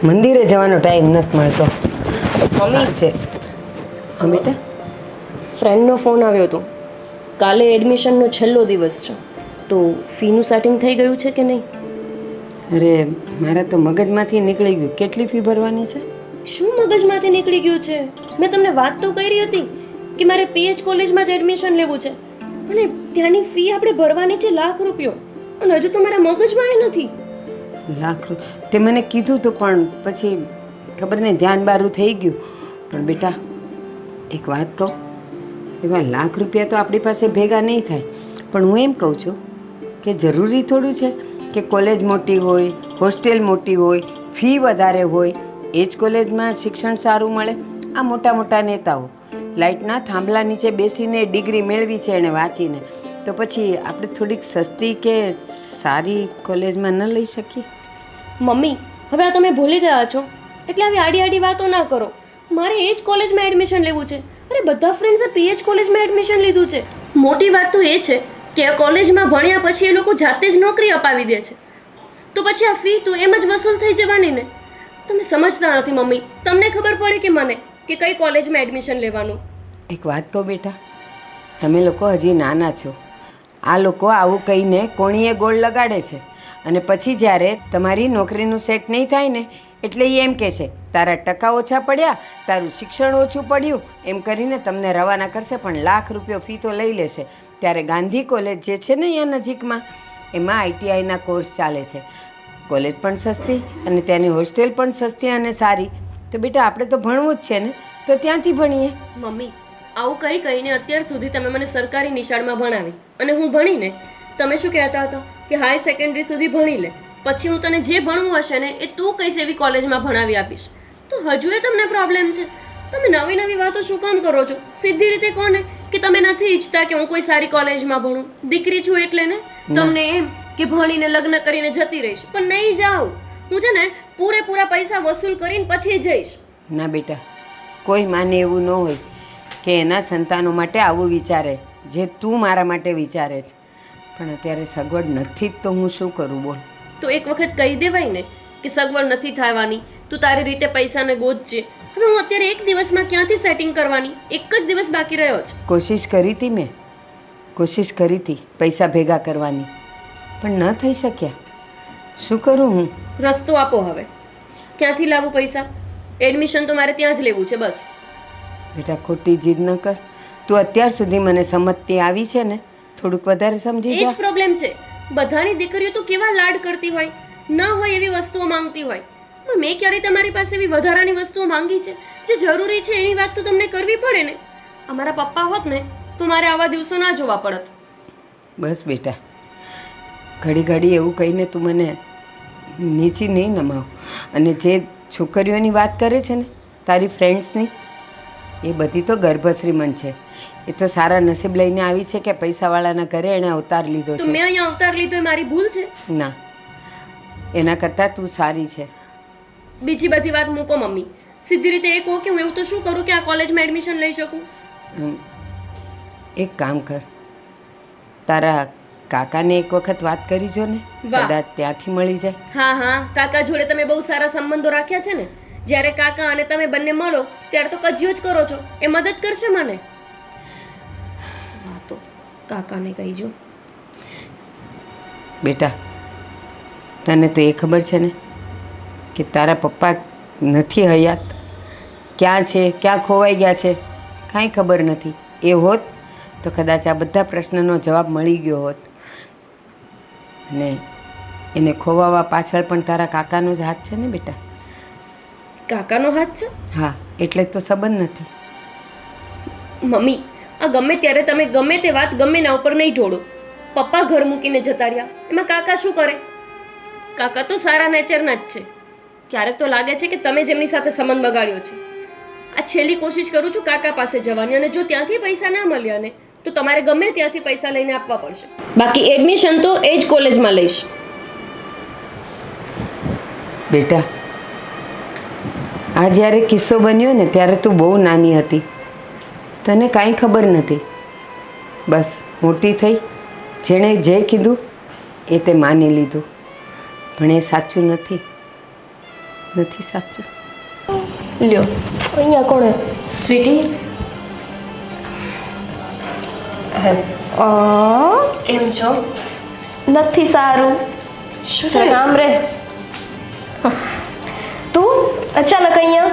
મંદિરે જવાનો ટાઈમ નથી મળતો. મમ્મી છે હા બેટા. ફ્રેન્ડનો ફોન આવ્યો હતો. કાલે એડમિશનનો છેલ્લો દિવસ છે, તો ફીનું સેટિંગ થઈ ગયું છે કે નહીં? અરે મારા તો મગજમાંથી નીકળી ગયું. કેટલી ફી ભરવાની છે? શું મગજમાંથી નીકળી ગયું છે? મેં તમને વાત તો કરી હતી કે મારે પીએચ કોલેજમાં જ એડમિશન લેવું છે, અને ત્યાંની ફી આપણે ભરવાની છે ₹1,00,000, અને હજુ તો મારા મગજમાં એ નથી. ₹1,00,000 તે મને કીધું તો, પણ પછી ખબર નહીં ધ્યાન બારું થઈ ગયું. પણ બેટા એક વાત કહું, એવા ₹1,00,000 તો આપણી પાસે ભેગા નહીં થાય. પણ હું એમ કહું છું કે જરૂરી થોડું છે કે કોલેજ મોટી હોય, હોસ્ટેલ મોટી હોય, ફી વધારે હોય, એ જ કોલેજમાં શિક્ષણ સારું મળે. આ મોટા મોટા નેતાઓ લાઇટના થાંભલા નીચે બેસીને ડિગ્રી મેળવી છે એણે વાંચીને, તો પછી આપણે થોડીક સસ્તી કે સારી કોલેજમાં ન લઈ શકીએ? મમ્મી, હવે આ તમે ભૂલી ગયા છો એટલે આવી આડી આડી વાતો ના કરો. મારે એ જ કોલેજમાં એડમિશન લેવું છે. અરે બધા ફ્રેન્ડ્સે પીએચ કોલેજમાં એડમિશન લીધું છે. મોટી વાત તો એ છે કે આ કોલેજમાં ભણ્યા પછી એ લોકો જાતે જ નોકરી અપાવી દે છે, તો પછી આ ફી તો એમ જ વસૂલ થઈ જવાની ને. તમે સમજતા નથી મમ્મી. તમને ખબર પડે કે મને કે કઈ કોલેજમાં એડમિશન લેવાનું? એક વાત કહો બેટા, તમે લોકો હજી નાના છો. આ લોકો આવું કહીને કોણીએ ગોળ લગાડે છે, અને પછી જ્યારે તમારી નોકરીનું સેટ નહીં થાય ને એટલે એ એમ કહે છે તારા ટકા ઓછા પડ્યા, તારું શિક્ષણ ઓછું પડ્યું, એમ કરીને તમને રવાના કરશે. પણ ₹1,00,000 ફી તો લઈ લેશે. ત્યારે ગાંધી કોલેજ જે છે ને અહીંયા નજીકમાં, એમાં આઈટીઆઈના કોર્સ ચાલે છે. કોલેજ પણ સસ્તી અને ત્યાંની હોસ્ટેલ પણ સસ્તી અને સારી. તો બેટા આપણે તો ભણવું જ છે ને, તો ત્યાંથી ભણીએ. મમ્મી, આવું કઈ કહીને અત્યાર સુધી તમે મને સરકારી નિશાળમાં ભણાવી, અને હું ભણીને તમે શું કહેતા હતા કે હાઈ સેકન્ડરી સુધી ભણી લે, પછી હું તને જે ભણવું હશે ને એ તું કઈશ એવી કોલેજમાં ભણાવી આપીશ. તો હજુ એ તમને પ્રોબ્લેમ છે? તમે નવી નવી વાતો શું કામ કરો છો? સીધી રીતે કહો ને કે તમે નથી ઈચ્છતા કે હું કોઈ સારી કોલેજમાં ભણું. દીકરી છું એટલે ને તમને એમ કે ભણીને લગ્ન કરીને જતી રહીશ. પણ નહીં જાઉં. હું છે ને પૂરેપૂરા પૈસા વસૂલ કરીને પછી જઈશ. ના બેટા, કોઈ માને એવું ન હોય કે એના સંતાનો માટે આવું વિચારે જે તું મારા માટે વિચારે છે. પણ અત્યારે સગવડ નથી જ તો હું શું કરું બોલ? તો એક વખત કહી દેવાય ને કે સગવડ નથી થવાની, તું તારી રીતે પૈસાને ગોતજે. હવે હું અત્યારે એક દિવસમાં ક્યાંથી સેટિંગ કરવાની? એક જ દિવસ બાકી રહ્યો છે. કોશિશ કરી હતી મેં, કોશિશ કરી હતી પૈસા ભેગા કરવાની, પણ ન થઈ શક્યા. શું કરું હું? રસ્તો આપો હવે. ક્યાંથી લાવું પૈસા? એડમિશન તો મારે ત્યાં જ લેવું છે બસ. બેટા ખોટી જીદ ન કર. તું અત્યાર સુધી મને સમજતી આવી છે ને, થોડુંક વધારે સમજી એ જા. જ પ્રોબ્લેમ છે. બધાની દીકરીઓ તો કેવા લાડ કરતી હોય, ન હોય એવી વસ્તુઓ માંગતી હોય. પણ મેં ક્યારેય તમારી પાસે એવી વધારાની વસ્તુઓ માંગી છે? જે જરૂરી છે એની વાત તો તમને કરવી પડે ને. અમારા પપ્પા હોત ને તો મારે આવા દિવસો ના જોવા પડત. બસ બેટા, ઘડી ઘડી એવું કહીને તું મને નીચી નહીં નમાવ. અને જે છોકરીઓની વાત કરે છે ને તારી ફ્રેન્ડ્સની, એ બધી તો ગર્ભશ્રીમંત છે. એ તો સારા નસીબ લઈને આવી છે કે પૈસાવાળાના ઘરે એણે અવતાર લીધો તો છે. મેં અહીંયા અવતાર લીધો એ મારી ભૂલ છે? ના, એના કરતાં તું સારી છે. બીજી બધી વાત મૂકો મમ્મી. સીધી રીતે એ કહો કે હું એવું તો શું કરું કે આ કોલેજમાં એડમિશન લઈ શકું? એક કામ કર, તારા કાકાને એક વખત વાત કરી જો ને, વાહ. કદાચ ત્યાંથી મળી જાય. હા હા, કાકા જોડે તમે બહુ સારા સંબંધો રાખ્યા છે ને. જ્યારે કાકા અને તમે બંને મળો ત્યારે તો કજિયો જ કરો છો. એ મદદ કરશે મને? હા તો કાકાને કહીજો. બેટા તને તો એ ખબર છે ને કે તારા પપ્પા નથી હયાત. ક્યાં છે, ક્યાં ખોવાઈ ગયા છે, કાંઈ ખબર નથી. એ હોત તો કદાચ આ બધા પ્રશ્નનો જવાબ મળી ગયો હોત. અને એને ખોવાવા પાછળ પણ તારા કાકાનો જ હાથ છે ને બેટા. કાકાનો હાથ છે? હા, એટલે જ તો સંબંધ નથી. મમ્મી, આ ગમે ત્યારે તમે ગમે તે વાત ગમે ના ઉપર નહીં ઢોળો. પપ્પા ઘર મૂકીને જતા રહ્યા, એમાં કાકા શું કરે? કાકા તો સારા નેચરના જ છે. ક્યારેક તો લાગે છે કે તમે જેમની સાથે સંબંધ બગાડ્યો છે. આ છેલ્લી કોશિશ કરું છું કાકા પાસે જવાની, અને જો ત્યાંથી પૈસા ના મળ્યા ને તો તમારે ગમે ત્યાંથી પૈસા લઈને આપવા પડશે. બાકી એડમિશન તો એ જ કોલેજમાં લઈશ. બેટા આ જ્યારે કિસ્સો બન્યો ને ત્યારે તું બહુ નાની હતી, તને કાંઈ ખબર નથી. બસ મોટી થઈ, જેણે જે કીધું એ તે માની લીધું. પણ એ સાચું નથી. નથી સાચું. લ્યો અહીંયા કોણે સ્વીટી કેમ છો? નથી સારું. શું ચાલ થયું? આમ રે. તું અચાનક અહીંયા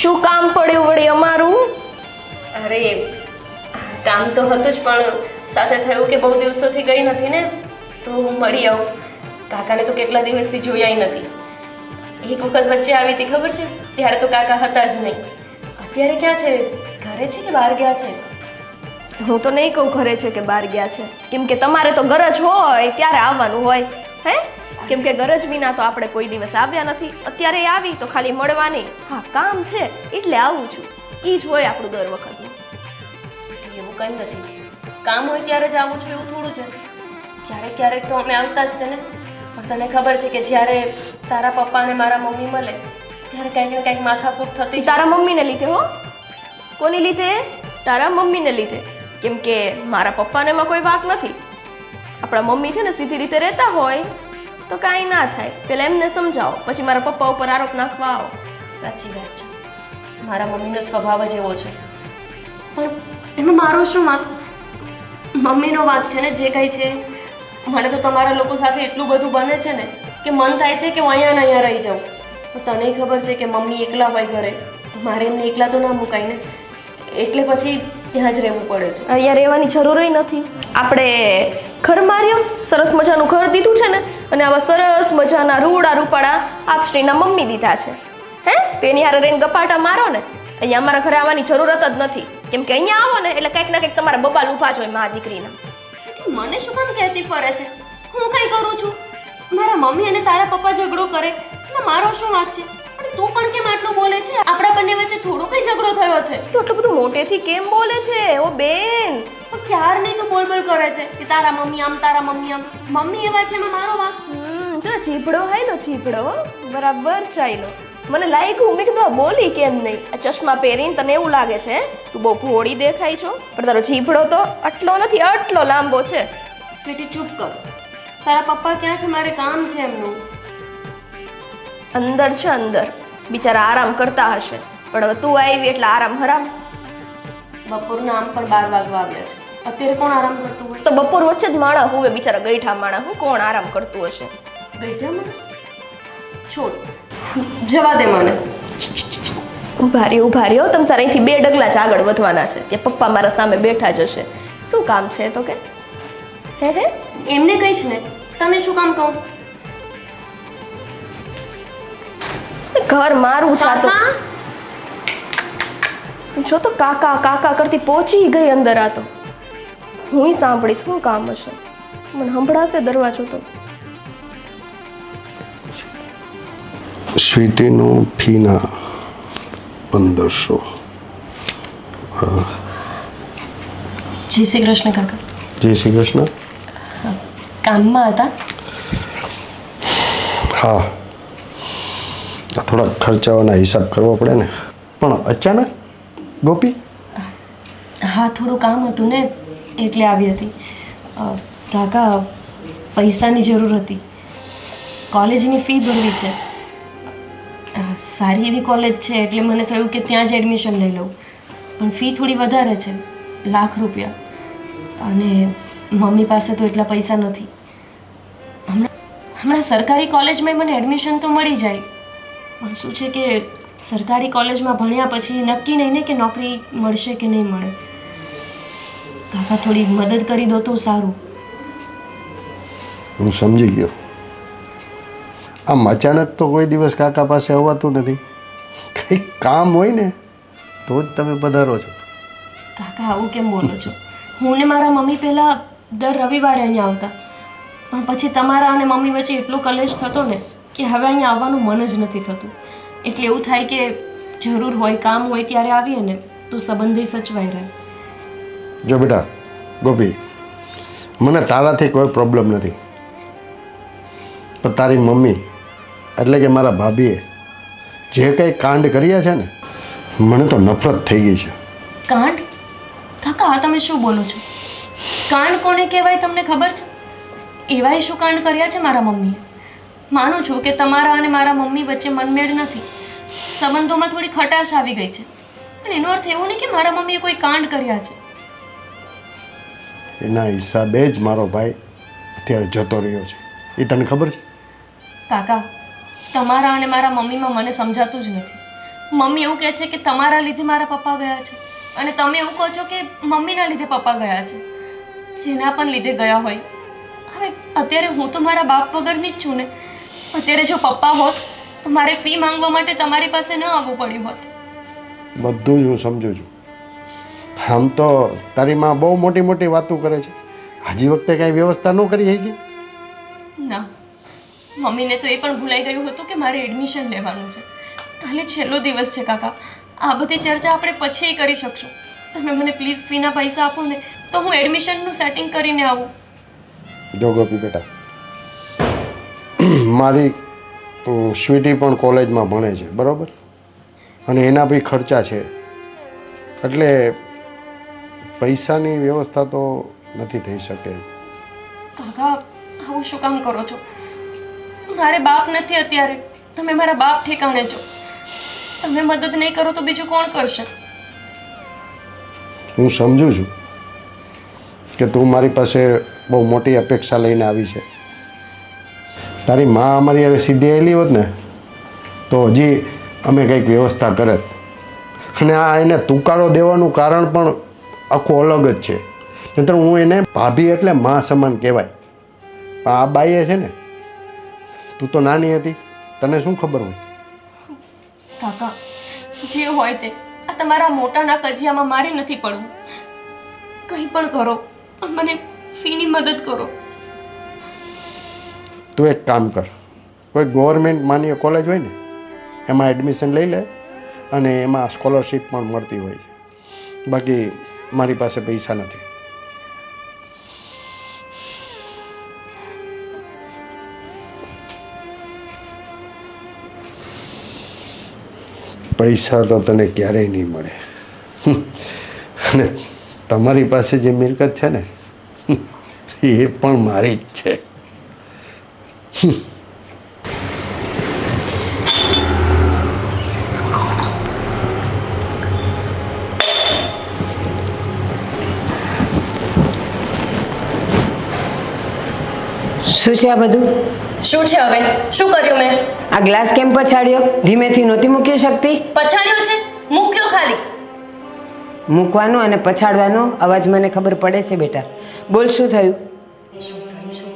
શું કામ પડ્યું વળી અમારું? અરે કામ તો હતું જ, પણ સાથે થયું કે બહુ દિવસોથી ગઈ નથી ને, તો હું મળી આવું. કાકાને તો કેટલા દિવસથી જોયા નથી. એક વખત વચ્ચે આવી હતી, ખબર છે? ત્યારે તો કાકા હતા જ નહીં. અત્યારે ક્યાં છે? ઘરે છે કે બહાર ગયા છે? હું તો નહીં કહું ઘરે છે કે બહાર ગયા છે, કેમ કે તમારે તો ગરજ હોય ત્યારે આવવાનું હોય હે. કેમ કે ગરજ વિના તો આપણે કોઈ દિવસ આવ્યા નથી. અત્યારે આવી તો ખાલી મળવાની. હા, કામ છે એટલે આવું છું. એ જ હોય આપણું દર વખતનું. એવું કંઈ નથી. કામ હોય ત્યારે જ આવું છું એવું થોડું છે. ક્યારેક ક્યારેક તો અમે આવતા જ તેને. પણ તને ખબર છે કે જ્યારે તારા પપ્પા અને મારા મમ્મી મળે ત્યારે કંઈક ને કંઈક માથાકૂટ થતી જ. તારા મમ્મીને લીધે હો. કોની લીધે? તારા મમ્મીને લીધે. કેમ કે મારા પપ્પાને એમાં કોઈ વાંક નથી. આપણા મમ્મી છે ને સીધી રીતે રહેતા હોય તો કાંઈ ના થાય. પહેલાં એમને સમજાવો, પછી મારા પપ્પા ઉપર આરોપ નાખવા આવો. સાચી વાત છે. મારા મમ્મીનો સ્વભાવ જ એવો છે. પણ એમાં મારો શું વાંક? મમ્મીનો વાંક છે ને જે કંઈ છે. મને તો તમારા લોકો સાથે એટલું બધું બને છે ને કે મન થાય છે કે હું અહીંયા ને અહીંયા રહી જાઉં. પણ તને ખબર છે કે મમ્મી એકલા હોય ઘરે, તો મારે એમને એકલા તો ના મુકાય ને. એટલે પછી ત્યાં જ રહેવું પડે છે. અહીંયા રહેવાની જરૂર નથી. આપણે ઘર માર્યો, સરસ મજાનું ઘર દીધું છે ને, અને આવા સરસ મજાના રૂડા રૂપાળા આપશ્રીના મમ્મી દીધા છે હે. તેની હારે રહીને ગપાટા મારો ને. અહીંયા અમારા ઘરે આવવાની જરૂરત જ નથી. કેમ કે અહીંયા આવો ને એટલે કંઈક ના કંઈક તમારા બબાલ ઊભા જ હોય મા દીકરીના. સ્વીટી, મને શું કામ કહેતી ફરે છે? હું કંઈ કરું છું? મારા મમ્મી અને તારા પપ્પા ઝઘડો કરે એટલે મારો શું વાંક છે? અને તું પણ કેમ આટલું બોલે છે? આપણા બંને વચ્ચે થોડો કઈ ઝઘડો થયો છે? તું આટલું બધું મોટેથી કેમ બોલે છે? ઓ બેન, પણ ક્યારની તું બોલ બોલ કરે છે કે તારા મમ્મી આમ, તારા મમ્મી આમ. મમ્મી એવા છે એમાં મારો વાંક? જો જીભડો હાય નો જીભડો બરાબર ચાલ્યો. મને લાગ્યું, મેં કીધું આ બોલી કેમ નહીં. આ ચશ્મા પહેરીને તને એવું લાગે છે તું બહુ ભોળી દેખાય છો, પણ તારો જીભડો તો આટલો નથી, આટલો લાંબો છે. સ્વીટી, ચૂપ કર. તારા પપ્પા ક્યાં છે? મારે કામ છે એમનું. અંદર છે અંદર. બિચારા આરામ કરતા હશે, પણ હવે તું આવી એટલે આરામ હરામ. બપોરના આમ પણ 12 વાગવા આવ્યા છે. અત્યારે કોણ આરામ કરતું હોય? તો બપોર વચ્ચે જ માણસ હુવે, બિચારા ગઈઠા માણસ. હું કોણ આરામ કરતું હશે? ગઈઢા માણસ? છોડ, જવા દે મને. ઉભા રહ્યો. તમે તારા અહીંથી 2 ડગલા જ આગળ વધવાના છે. ત્યાં પપ્પા મારા સામે બેઠા જ હશે. શું કામ છે તો કે? હે એમને કહીશ ને, તને શું કામ કહું? ઘર મારું છે આ તો. કાકા? જો તો કાકા કાકા કરતી પહોંચી ગઈ અંદર. આ તો હુંય સાંભળીશ. શું કામ હશે? મને સંભળાશે દરવાજો તો. સ્વીટીનું ફીના 1500. જય શ્રી કૃષ્ણ કાકા. જય શ્રી કૃષ્ણ. કામમાં હતા? હા, આ થોડા ખર્ચાઓના હિસાબ કરવો પડે ને. પણ અચાનક ગોપી? હા, થોડું કામ હતું ને એટલે આવી હતી. કાકા, પૈસાની જરૂર હતી. કોલેજની ફી ભરવી છે. સારી એવી કોલેજ છે એટલે મને થયું કે ત્યાં જ એડમિશન લઈ લઉં. પણ ફી થોડી વધારે છે, ₹1 લાખ. અને મમ્મી પાસે તો એટલા પૈસા નથી. હમણાં સરકારી કોલેજમાં મને એડમિશન તો મળી જાય, પણ શું છે કે સરકારી કોલેજમાં ભણ્યા પછી નક્કી નહીં ને કે નોકરી મળશે કે નહીં મળે. કાકા, થોડી મદદ કરી દો તો સારું. હું સમજી ગયો. આમ અચાનક તો કોઈ દિવસ કાકા પાસે આવવાતું નથી. કંઈક કામ હોય ને તો જ તમે પધારો છો. કાકા, આવું કેમ બોલો છો? હું ને મારા મમ્મી પહેલાં દર રવિવારે અહીંયા આવતા, પણ પછી તમારા અને મમ્મી વચ્ચે એટલો કલેશ થતો ને કે હવે અહીંયા આવવાનું મન જ નથી થતું. એટલે એવું થાય કે જરૂર હોય, કામ હોય ત્યારે આવીએ ને તો સંબંધે સચવાઈ રહે. જો બેટા ગોપી, મને તારાથી કોઈ પ્રોબ્લેમ નથી, પણ તારી મમ્મી એટલે કે મારા ભાભીએ જે કંઈ કાંડ કર્યા છે ને, મને તો નફરત થઈ ગઈ છે. કાંડ? કાકા, આ તમે શું બોલો છો? કાંડ કોને કહેવાય તમને ખબર છે? એવાય શું કાંડ કર્યા છે મારા મમ્મીએ? માનું છું કે તમારા અને મારા મમ્મી વચ્ચે મનમેળ નથી, સંબંધોમાં થોડી ખટાશ આવી ગઈ છે, પણ એનો અર્થ એવો નહીં કે મારા મમ્મીએ કોઈ કાંડ કર્યા છે. એના હિસાબે જ મારો ભાઈ અત્યારે જતો રહ્યો છે. એ તને ખબર છે? કાકા, તમારા અને મારા મમ્મીમાં મને સમજાતું જ નથી. મમ્મી એવું કહે છે કે તમારા લીધે મારા પપ્પા ગયા છે, અને તમે એવું કહો છો કે મમ્મીના લીધે પપ્પા ગયા છે. જેના પણ લીધે ગયા હોય, હવે અત્યારે હું તો મારા બાપ વગરની જ છું ને. અત્યારે જો પપ્પા હોત તો મારે ફી માંગવા માટે તમારી પાસે ન આવવું પડ્યું હોત. બધું જ હું સમજુ છું. આમ તો તારી માં બહુ મોટી મોટી વાતો કરે છે. હજી વખતે કાંઈ વ્યવસ્થા ન કરી શકી? ના, મમ્મીને તો એ પણ ભૂલાઈ ગયું હતું કે મારે એડમિશન લેવાનું છે. કાલે છેલ્લો દિવસ છે કાકા. આ બધી ચર્ચા આપણે પછી કરી શકશું. તમે મને પ્લીઝ ફીના પૈસા આપો ને, તો હું એડમિશનનું સેટિંગ કરીને આવું. જો ગોપી બેટા, મારી સ્વીટી પણ કોલેજમાં ભણે છે, બરાબર? અને એના બી ખર્ચા છે, એટલે પૈસાની વ્યવસ્થા તો નથી થઈ શકે. કાકા, આવું શું કામ કરો છો? મારે બાપ નથી અત્યારે. તમે મારા બાપ ઠેકાણે છો. તમે મદદ નહીં કરો તો બીજું કોણ કરશે? હું સમજુ છું કે તું મારી પાસે બહુ મોટી અપેક્ષા લઈને આવી છે. તારી માં અમારી યારે સીધી આવેલી હોત ને તો હજી અમે કંઈક વ્યવસ્થા કરત. અને આ એને તુકારો દેવાનું કારણ પણ આખું અલગ જ છે. નહીંતર હું એને ભાભી એટલે માં સમાન કહેવાય. પણ આ બાઈએ છે ને, તું તો નાની હતી, તને શું ખબર હોય? કાકા, જે હોય તે, આ તમારા મોટાના કજિયામાં મારે નથી પડવું. કંઈ પણ કરો, પણ મને ફીની મદદ કરો. તું એક કામ કર, કોઈ ગવર્મેન્ટ માન્ય કોલેજ હોય ને એમાં એડમિશન લઈ લે, અને એમાં સ્કોલરશીપ પણ મળતી હોય છે. બાકી મારી પાસે પૈસા નથી. પૈસા તો તને ક્યારેય નહીં મળે. અને તમારી પાસે જે મિલકત છે ને એ પણ મારી જ છે. શું છે આ બધું? શું છે હવે? શું કર્યું મેં? આ ગ્લાસ કેમ પછાડ્યો? ધીમેથી નહોતી મૂકી શકતી? પછાડ્યો છે, મૂક્યો ખાલી. મૂકવાનો અને પછાડવાનો અવાજ મને ખબર પડે છે બેટા. બોલ, શું થયું? શું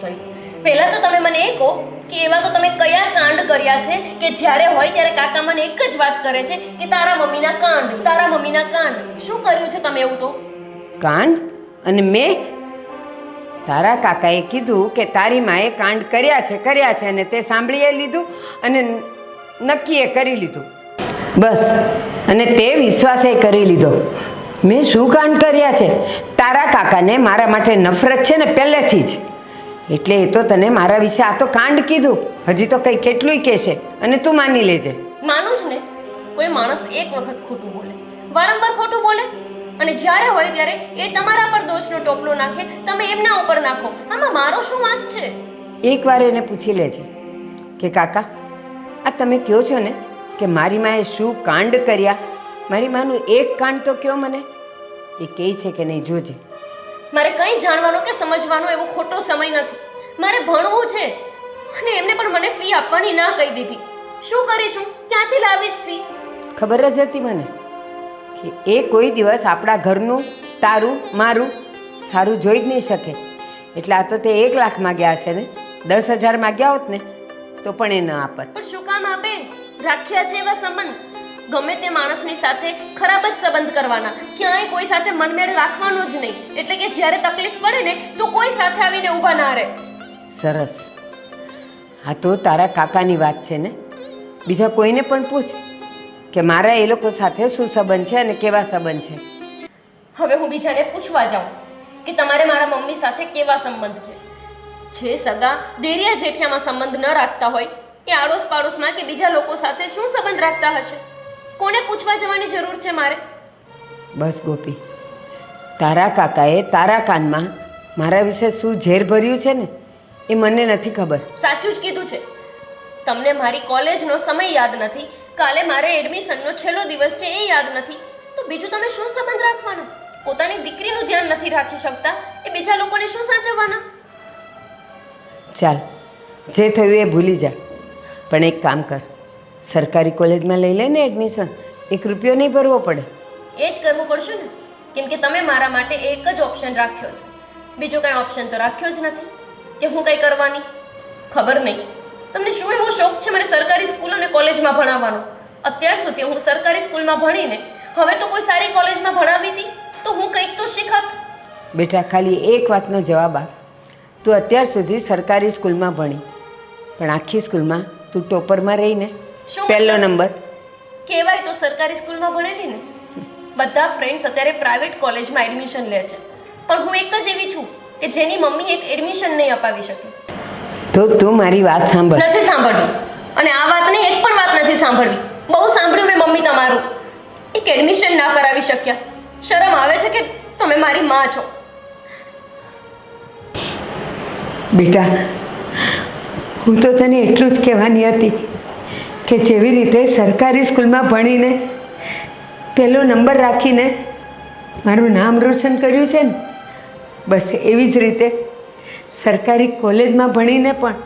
થયું? પહેલા તો તમે મને એ કહો કે એવા તો તમે કયા કાંડ કર્યા છે કે જ્યારે હોય ત્યારે કાકા મને એક જ વાત કરે છે કે તારા મમ્મીના કાંડ, તારા મમ્મીના કાંડ. શું કર્યું છે તમે એવું તો? કાંડ? અને મેં? તારા કાકાએ કીધું કે તારી માએ કાંડ કર્યા છે અને તે સાંભળીએ લીધું અને નક્કીએ કરી લીધું. બસ, અને તે વિશ્વાસે કરી લીધો. મેં શું કાંડ કર્યા છે? તારા કાકાને મારા માટે નફરત છે ને પહેલેથી જ. એટલે એ તો તને મારા વિશે આ તો કાંડ કીધું. હજી તો કંઈ કેટલુંય કહેશે અને તું માની લેજે. માનું જ ને. કોઈ માણસ એક વખત ખોટું બોલે, વારંવાર ખોટું બોલે, અને જ્યારે હોય ત્યારે એ તમારા પર દોષનો ટોપલો નાખે, તમે એમના ઉપર નાખો. આમાં મારો શું વાંક છે? એકવાર એને પૂછી લેજે કે કાકા, આ તમે કહો છો ને કે મારી માએ શું કાંડ કર્યા, મારી માનું એક કાંડ તો કહો મને. એ કહે છે કે નહીં જોજે. મારે કંઈ જાણવાનો કે સમજવાનો એવો ખોટો સમય નથી. મારે ભણવું છે, અને એમને પણ મને ફી આપવાની ના કહી દીધી. શું કરીશું? ક્યાંથી લાવીશ ફી? ખબર જ હતી મને કે એ કોઈ દિવસ આપણા ઘરનું, તારું, મારું સારું જોઈ જ નહીં શકે. એટલે આ તો તે 1 લાખ માગ્યા હશે ને. 10,000 માગ્યા હોત ને તો પણ એ ન આપત. પણ શું કામ આપે? રાખ્યા છે એવા સંબંધ. ગમે તે માણસની સાથે ખરાબ જ સંબંધ કરવાના, ક્યાંય કોઈ સાથે મનમેળ રાખવાનો જ નહીં. એટલે કે જ્યારે તકલીફ પડે ને તો કોઈ સાથે આવીને ઊભા ના રહે. સરસ. આ તો તારા કાકાની વાત છે ને. બીજા કોઈને પણ પૂછ કે મારા એ લોકો સાથે શું સંબંધ છે અને કેવા સંબંધ છે. હવે હું બીજાને પૂછવા જાઉં કે તમારે મારા મમ્મી સાથે કેવા સંબંધ છે? જે સગા દેરિયા જેઠિયામાં સંબંધ ન રાખતા હોય એ આડોશ પાડોશમાં કે બીજા લોકો સાથે શું સંબંધ રાખતા હશે? કોને પૂછવા જવાની જરૂર છે મારે? બસ ગોપી, તારા કાકાએ તારા કાનમાં મારા વિશે શું ઝેર ભર્યું છે ને એ મને નથી ખબર. સાચું જ કીધું છે. તમને મારી કોલેજનો સમય યાદ નથી, કાલે મારે એડમિશનનો છેલ્લો દિવસ છે એ યાદ નથી, તો બીજું તમે શું સંબંધ રાખવાનો? પોતાની દીકરીનું ધ્યાન નથી રાખી શકતા, એ બીજા લોકોને શું સાચવવાના? ચાલ, જે થયું એ ભૂલી જા. પણ એક કામ કર, સરકારી કોલેજમાં લઈ લે ને એડમિશન. 1 રૂપિયો નહીં ભરવો પડે. એ જ કરવું પડશે ને, કેમ કે તમે મારા માટે એક જ ઓપ્શન રાખ્યો છે, બીજો કાંઈ ઓપ્શન તો રાખ્યો જ નથી કે હું કંઈ કરવાની. ખબર નહીં તમને શું એવો શોખ છે મને સરકારી સ્કૂલ અને કોલેજમાં ભણાવવાનો? અત્યાર સુધી હું સરકારી સ્કૂલમાં ભણીને હવે તો કોઈ સારી કોલેજમાં ભણાવી હતી તો હું કંઈક તો શીખત. બેટા, ખાલી એક વાતનો જવાબ આપ. તું અત્યાર સુધી સરકારી સ્કૂલમાં ભણી, પણ આખી સ્કૂલમાં તું ટોપરમાં રહીને શું પહેલો નંબર. કહેવાય તો સરકારી સ્કૂલમાં ભણેલી ને. બધા ફ્રેન્ડ્સ અત્યારે પ્રાઇવેટ કોલેજમાં એડમિશન લે છે, પણ હું એક જ એવી છું કે જેની મમ્મી એક એડમિશન નહીં અપાવી શકે. તો તું મારી વાત સાંભળ. નથી સાંભળવી, અને આ વાતની એક પણ વાત નથી સાંભળવી. બહુ સાંભળ્યું મેં મમ્મી તમારું. એક એડમિશન ના કરાવી શક્યા. શરમ આવે છે કે તમે મારી માં છો. બેટા, હું તો તને એટલું જ કહેવાની હતી કે જેવી રીતે સરકારી સ્કૂલમાં ભણીને પહેલો નંબર રાખીને મારું નામ રોશન કર્યું છે ને, બસ એવી જ રીતે સરકારી કોલેજમાં ભણીને પણ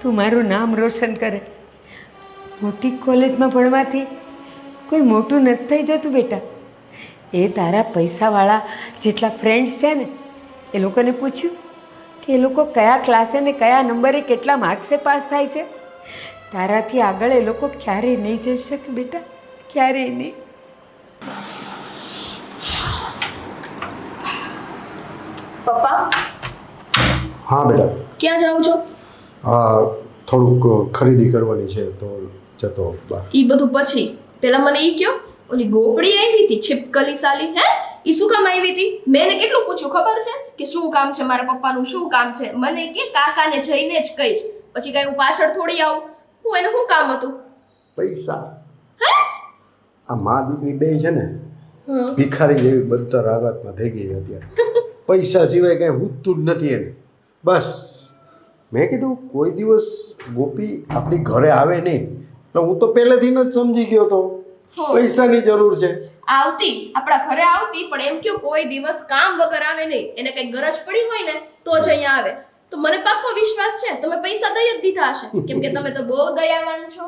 તું મારું નામ રોશન કરે. મોટી કોલેજમાં ભણવાથી કોઈ મોટું નથી થઈ જતું બેટા. એ તારા પૈસાવાળા જેટલા ફ્રેન્ડ્સ છે ને, એ લોકોને પૂછ્યું કે એ લોકો કયા ક્લાસે ને કયા નંબરે કેટલા માર્ક્સે પાસ થાય છે? તારાથી આગળ એ લોકો ક્યારેય નહીં જઈ શકે બેટા, ક્યારેય નહીં. પપ્પા, હા બેટા. ક્યાં જાઓ છો? થોડુંક ખરીદી કરવાની છે તો જતો બહાર. ઈ બધું પછી પેલા મને ઈ કયો, ઓલી ગોપડી આવી હતી છીપકલી સાલી, હે ઈ શું કામ આવી હતી? મેં એને કેટલું પૂછ્યું ખબર છે કે શું કામ છે, મારા પપ્પાનું શું કામ છે? મને કે કાકાને જઈને જ કહીશ, પછી કઈ હું પાછળ થોડી આવું. હું એને શું કામ હતું? પૈસા. આ મા દીકરી બે છે ને, ભિખારી જેવી બદતર હાલતમાં થઈ ગઈ અત્યારે. પૈસા સિવાય કઈ હુતું જ નથી એને. બસ મેં કીધું કોઈ દિવસ ગોપી આપણી ઘરે આવે નહીં, એટલે હું તો પહેલેથી જ સમજી ગયો હતો પૈસાની જરૂર છે. આવતી, આપણા ઘરે આવતી, પણ એમ કયો કોઈ દિવસ કામ વગર આવે નહીં. એને કઈ ગરજ પડી હોય ને તો જ અહીંયા આવે. તો મને પાક્કો વિશ્વાસ છે તમે પૈસા દઈ જ દીધા હશે, કેમ કે તમે તો બહુ દયાવાન છો.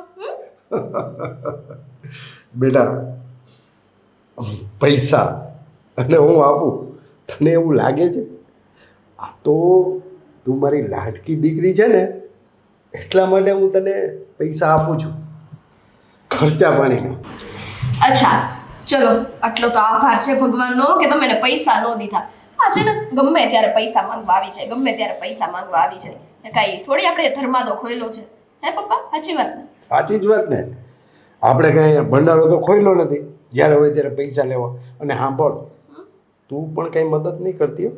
બેટા, પૈસા અને હું આપું તને એવું લાગે છે? આ તો તું મારી લાડકી દીકરી છે ને, એટલા માટે હું તને પૈસા આપું છું, ખર્ચા પાણીનો. અચ્છા ચલો, આટલો તો આભાર છે ભગવાનનો કે તમે એને પૈસા ન દીધા. આ છે ને ગમે ત્યારે પૈસા માંગવા આવી જાય, ગમે ત્યારે પૈસા માંગવા આવી જાય. કાંઈ થોડી આપણે ધર્માદો ખોયલો છે, હે પપ્પા? સાચી વાત ને? સાચી જ વાત ને. આપણે કાંઈ ભંડારો તો ખોયલો નથી, જ્યારે હોય ત્યારે પૈસા લેવા. અને સાંભળ, તું પણ કંઈ મદદ નહીં કરતી હો.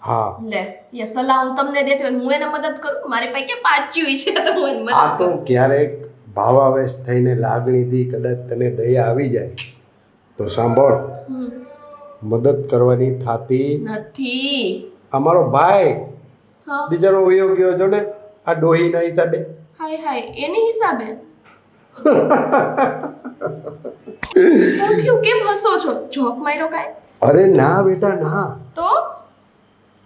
હા લે, એ સલાહ હું તમને દેતી હોય હું એને મદદ કરું? મારી પાસે કે પાચ્યું છે તો હું એને આ મદદ તો કરું. ક્યારેક ભાવાવેશ થઈને લાગણીથી કદાચ તને દયા આવી જાય તો સાંભળ, મદદ કરવાની થાતી નથી. અમારો ભાઈ હા, બિચારો વયો ગયો છો ને આ ડોહીના હિસાબે. હાય હાય, એની હિસાબે હું થયું? કેમ હસો છો? જોક માર્યો કાંઈ? અરે ના બેટા ના, તો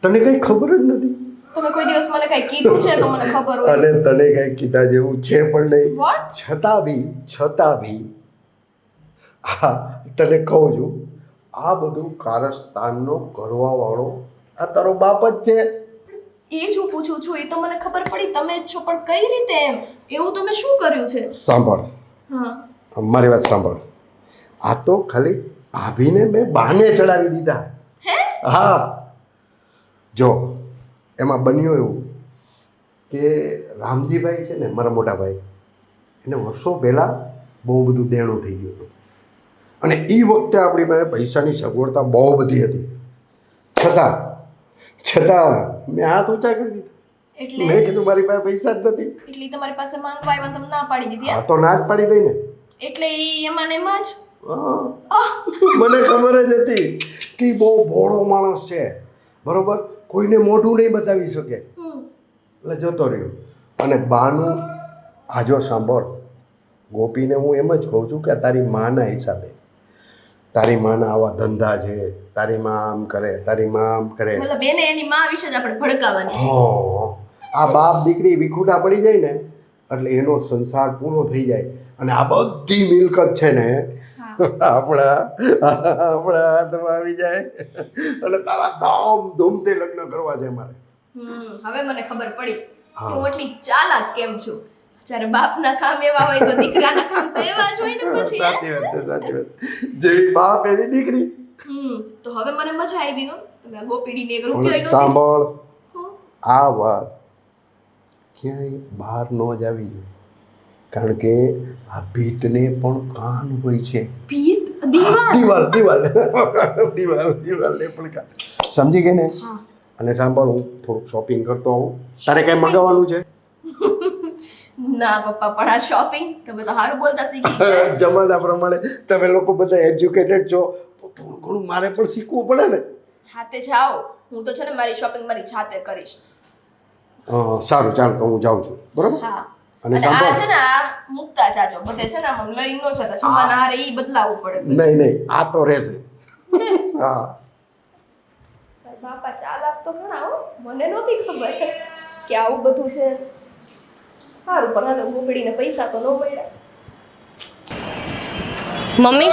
તને કઈ ખબર જ નથી. તમે કોઈ દિવસ મને કાંઈ કીધું છે તો મને ખબર હોય. અને તને કઈ કીધા જેવું છે પણ નહીં. What? છતાં બી હા તને કહું છું, આ બધું કારસ્તાનનો કરવા વાળો આ તારો બાપ જ છે. એ જ હું પૂછું છું, એ તો મને ખબર પડી તમે જ છો, પણ કઈ રીતે એમ? એવું તમે શું કર્યું છે? સાંભળ, હા, મારી વાત સાંભળ. આ તો ખાલી ભાભીને મેં બહાને ચડાવી દીધા. હે? હા જો એમાં બન્યું એવું કે રામજીભાઈ છે ને મારા મોટા ભાઈ, એને વર્ષો પહેલાં બહુ બધું દેણું થઈ ગયું હતું. અને એ વખતે આપણી પાસે પૈસાની સગવડતા બહુ બધી હતી. છતાં મેં હાથ ઊંચા કરી દીધા. એટલે મેં કીધું મારી પાસે પૈસા જ નથી. એટલે ઈ તમારી પાસે માંગવા આવ્યા તમે ના પાડી દીધી આ એમ? તો ના જ પાડી દઈ ને. એટલે ઈ એમાં ને એમાં જ હા, મને ખબર જ હતી કે ઈ બહુ ભોળો માણસ છે, બરોબર, કોઈને મોઢું નહીં બતાવી શકે. હમ. એટલે જતો રહ્યો. અને બાનું આ જો સાંભળ, ગોપીને હું એમ જ કહું છું કે તારી માના હિસાબે, તારી માના આવા ધંધા છે, તારી માં આમ કરે, તારી માં આમ કરે. મતલબ એને એની માં વિશે જ આપણે ભડકાવાની છે. હા, આ બાપ દીકરી વિખૂટા પડી જાય ને એટલે એનો સંસાર પૂરો થઈ જાય અને આ બધી મિલકત છે ને આપણા હાથમાં આવી જાય અને તારા ધૂમથી લગ્ન કરવા છે મારે. હવે મને ખબર પડી હા. કે હું એટલી ચાલાક કેમ છું. જ્યારે બાપના કામ એવા હોય તો દીકરાના કામ તો એવા જ હોય ને પછી. સાચી વાત છે, સાચી વાત. જેવી બાપ એવી દીકરી. તો હવે મને મજા આવી હો. તમે આ ગોપીડીને એક હવે રૂપિયો સાંભળ, હમ. આ વાત ક્યાંય બહાર ન જ આવી જોઈએ, કારણ કે આ ભીતને પણ કાન હોય છે. ભીત દીવાલ દિવાલ દિવાલને પણ કાન. સમજી ગઈ ને? હા. અને સાંભળ, હું થોડુંક શોપિંગ કરતો આવું. તારે કઈ મંગાવવાનું છે? ના પપ્પા, પણ આ શોપિંગ તમે તો સારું બોલતા શીખી ગયા. જમાના પ્રમાણે તમે લોકો બધા એજ્યુકેટેડ છો તો થોડું ઘણું મારે પણ શીખવું પડે ને. હાથે જાઓ. હું તો છે ને મારી શોપિંગ મારી જાતે કરીશ. સારું, ચાલ તો હું જાઉં છું, બરાબર? હા. અને અને આ સાંભળ, છે ને આ મુકતા જાજો બધે છે ને આમ લઈ નો જતા જમાના હારે ઈ બદલાવવું પડે. નહીં નહીં, આ તો રહેશે. હા, બાપા ચાલાક તો ઘણા હો. મને નહોતી ખબર કે આવું બધું છે. સારું, પણ હાલો ગોપડીને પૈસા તો ન મળ્યા. મમ્મી